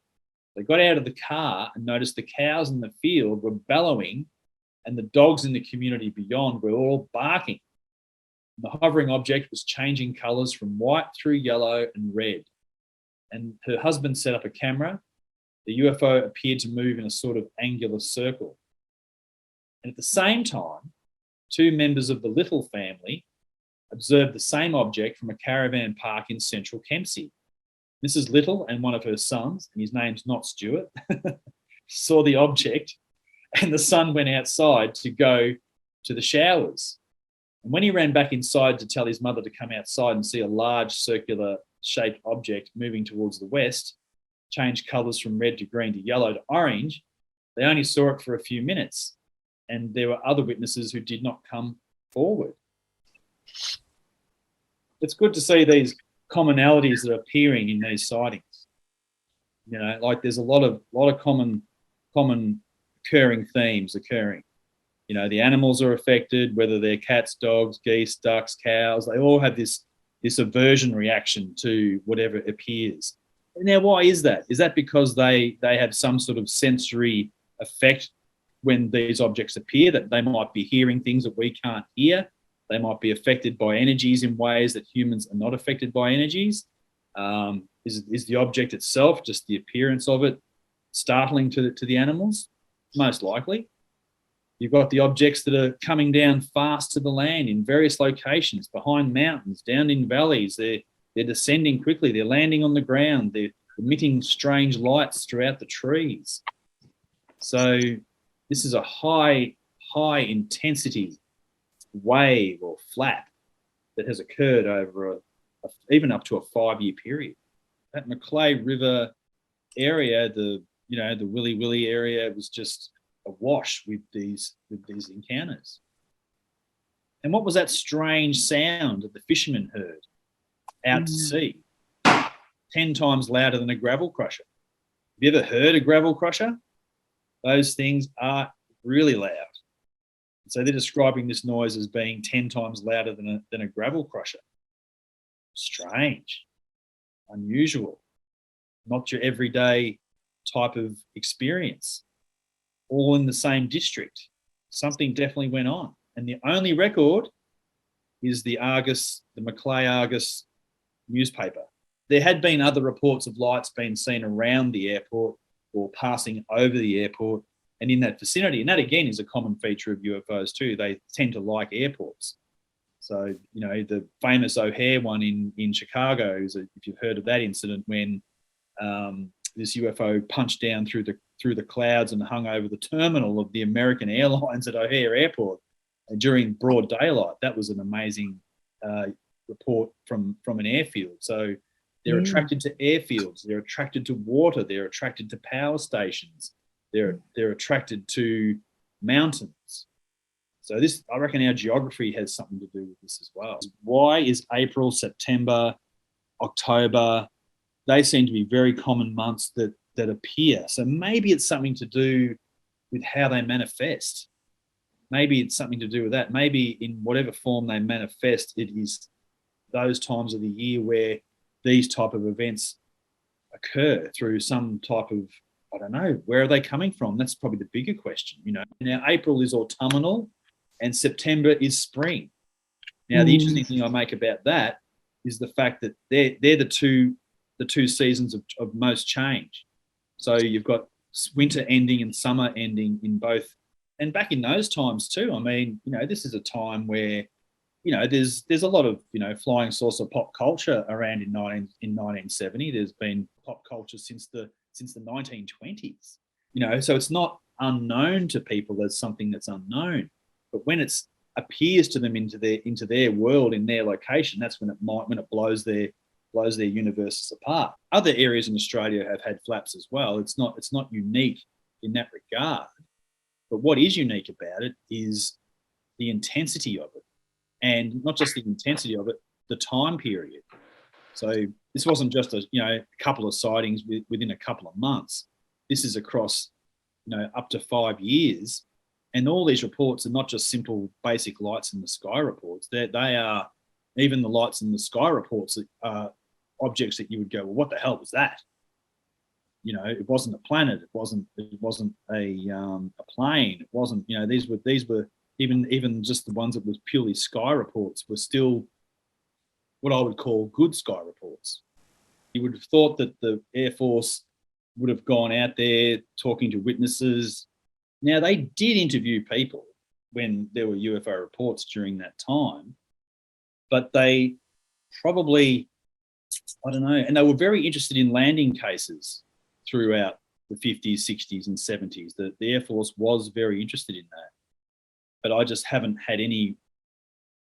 They got out of the car and noticed the cows in the field were bellowing and the dogs in the community beyond were all barking. The hovering object was changing colours from white through yellow and red. And her husband set up a camera. The UFO appeared to move in a sort of angular circle. And at the same time, 2 members of the Little family observed the same object from a caravan park in central Kempsey. Mrs. Little and one of her sons, and his name's not Stuart, saw the object, and the son went outside to go to the showers. And when he ran back inside to tell his mother to come outside and see a large circular shaped object moving towards the west, change colours from red to green to yellow to orange, they only saw it for a few minutes. And there were other witnesses who did not come forward. It's good to see these commonalities that are appearing in these sightings. You know, like there's a lot of common occurring themes occurring. You know, the animals are affected, whether they're cats, dogs, geese, ducks, cows. They all have this aversion reaction to whatever appears. Now, why is that? Is that because they have some sort of sensory effect when these objects appear, that they might be hearing things that we can't hear? They might be affected by energies in ways that humans are not affected by energies. Is the object itself, just the appearance of it, startling to the animals? Most likely. You've got the objects that are coming down fast to the land in various locations, behind mountains, down in valleys. They're descending quickly. They're landing on the ground. They're emitting strange lights throughout the trees. So this is a high intensity wave or flap that has occurred over even up to a 5-year period. That Macleay River area, the Willy Willy area, was just awash with these encounters. And what was that strange sound that the fishermen heard out to sea? 10 times louder than a gravel crusher. Have you ever heard a gravel crusher? Those things are really loud. So they're describing this noise as being 10 times louder than a gravel crusher. Strange, unusual, not your everyday type of experience. All in the same district. Something definitely went on. And the only record is the Argus, the Macleay Argus newspaper. There had been other reports of lights being seen around the airport or passing over the airport and in that vicinity. And that, again, is a common feature of UFOs too. They tend to like airports. So, you know, the famous O'Hare one in Chicago, if you've heard of that incident when this UFO punched down through the clouds and hung over the terminal of the American Airlines at O'Hare Airport during broad daylight. That was an amazing report from an airfield. So they're attracted to airfields, they're attracted to water, they're attracted to power stations, they're attracted to mountains. So this, I reckon our geography has something to do with this as well. Why is April, September, October, they seem to be very common months that appear. So maybe it's something to do with how they manifest. Maybe it's something to do with that. Maybe in whatever form they manifest, it is those times of the year where these type of events occur through some type of, I don't know, where are they coming from? That's probably the bigger question, you know. Now, April is autumnal and September is spring. Now, the interesting thing I make about that is the fact that they're the two seasons of most change. So you've got winter ending and summer ending in both. And back in those times too, I mean, you know, this is a time where, you know, there's a lot of, you know, flying saucer pop culture around in 1970. There's been pop culture since the 1920s. You know, so it's not unknown to people as something that's unknown. But when it appears to them into their world, in their location, that's when it blows their universes apart. Other areas in Australia have had flaps as well. It's not unique in that regard. But what is unique about it is the intensity of it. And not just the intensity of it, the time period. So this wasn't just a couple of sightings within a couple of months. This is across, you know, up to 5 years. And all these reports are not just simple basic lights in the sky reports. They are, even the lights in the sky reports are objects that you would go, well, what the hell was that? You know, it wasn't a planet. It wasn't a plane. It wasn't, you know, these were even just the ones that was purely sky reports were still what I would call good sky reports. You would have thought that the Air Force would have gone out there talking to witnesses. Now, they did interview people when there were UFO reports during that time, but they probably, I don't know, and they were very interested in landing cases throughout the 50s, 60s and 70s. The Air Force was very interested in that. but I just haven't had any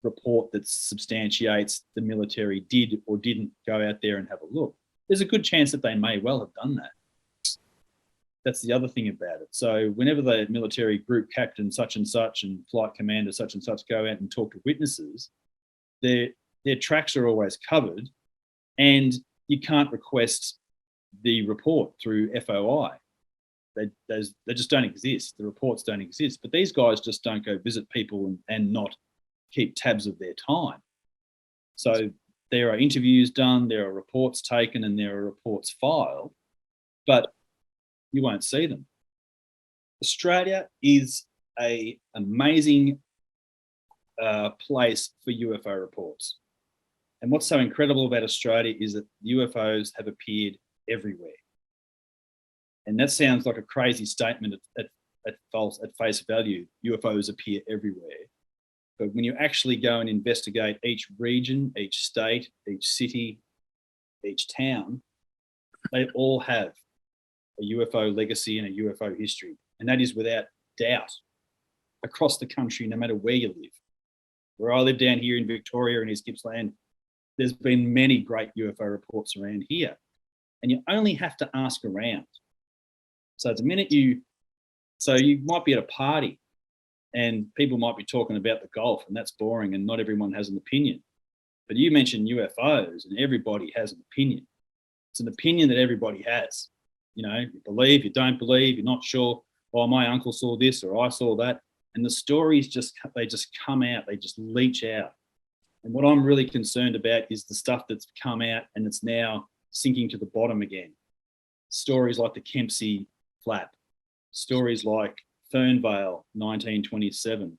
report that substantiates the military did or didn't go out there and have a look. There's a good chance that they may well have done that. That's the other thing about it. So whenever the military group captain such and flight commander such and such go out and talk to witnesses, their tracks are always covered, and you can't request the report through FOI. They just don't exist. The reports don't exist. But these guys just don't go visit people and not keep tabs of their time. So there are interviews done, there are reports taken, and there are reports filed, but you won't see them. Australia is an amazing place for UFO reports. And what's so incredible about Australia is that UFOs have appeared everywhere. And that sounds like a crazy statement at face value. UFOs appear everywhere. But when you actually go and investigate each region, each state, each city, each town, they all have a UFO legacy and a UFO history. And that is without doubt across the country, no matter where you live. Where I live down here in Victoria and East Gippsland, there's been many great UFO reports around here. And you only have to ask around. So the minute you might be at a party and people might be talking about the golf, and that's boring and not everyone has an opinion. But you mentioned UFOs and everybody has an opinion. It's an opinion that everybody has. You know, you believe, you don't believe, you're not sure. Oh, my uncle saw this or I saw that. And the stories they just come out, they just leach out. And what I'm really concerned about is the stuff that's come out and it's now sinking to the bottom again. Stories like the Kempsey flap, stories like Fernvale 1927,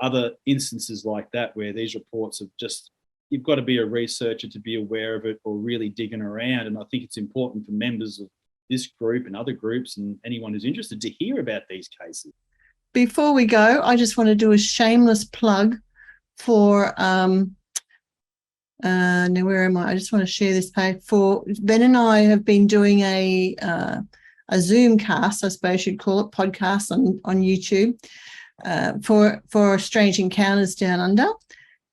other instances like that where these reports have just, you've got to be a researcher to be aware of it or really digging around. And I think it's important for members of this group and other groups and anyone who's interested to hear about these cases. Before we go, I just want to do a shameless plug for now where am I? I just want to share this page. For Ben and I have been doing a Zoom cast, I suppose you'd call it, podcast on YouTube for Strange Encounters Down Under.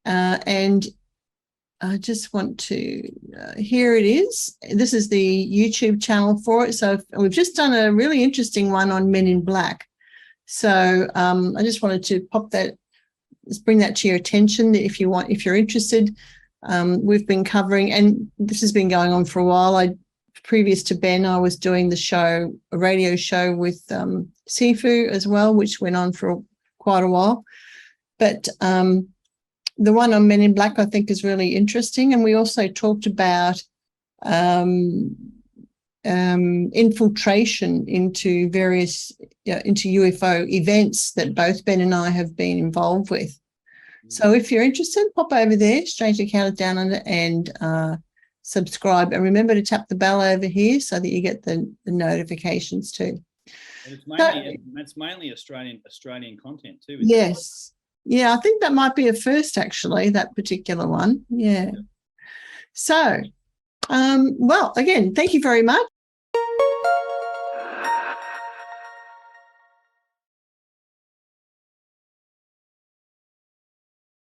And I just want to, here it is. This is the YouTube channel for it. So we've just done a really interesting one on Men in Black. So I just wanted to pop that, just bring that to your attention if you're interested. We've been covering, and this has been going on for a while. Previous to Ben, I was doing a radio show with Sifu as well, which went on for quite a while. But the one on Men in Black I think is really interesting. And we also talked about infiltration into various into UFO events that both Ben and I have been involved with. So if you're interested, pop over there, Strange Encounters Down Under, and subscribe. And remember to tap the bell over here so that you get the notifications too. And it's mainly Australian content too. Yes. Yeah, I think that might be a first, actually, that particular one. Yeah. So, well, again, thank you very much.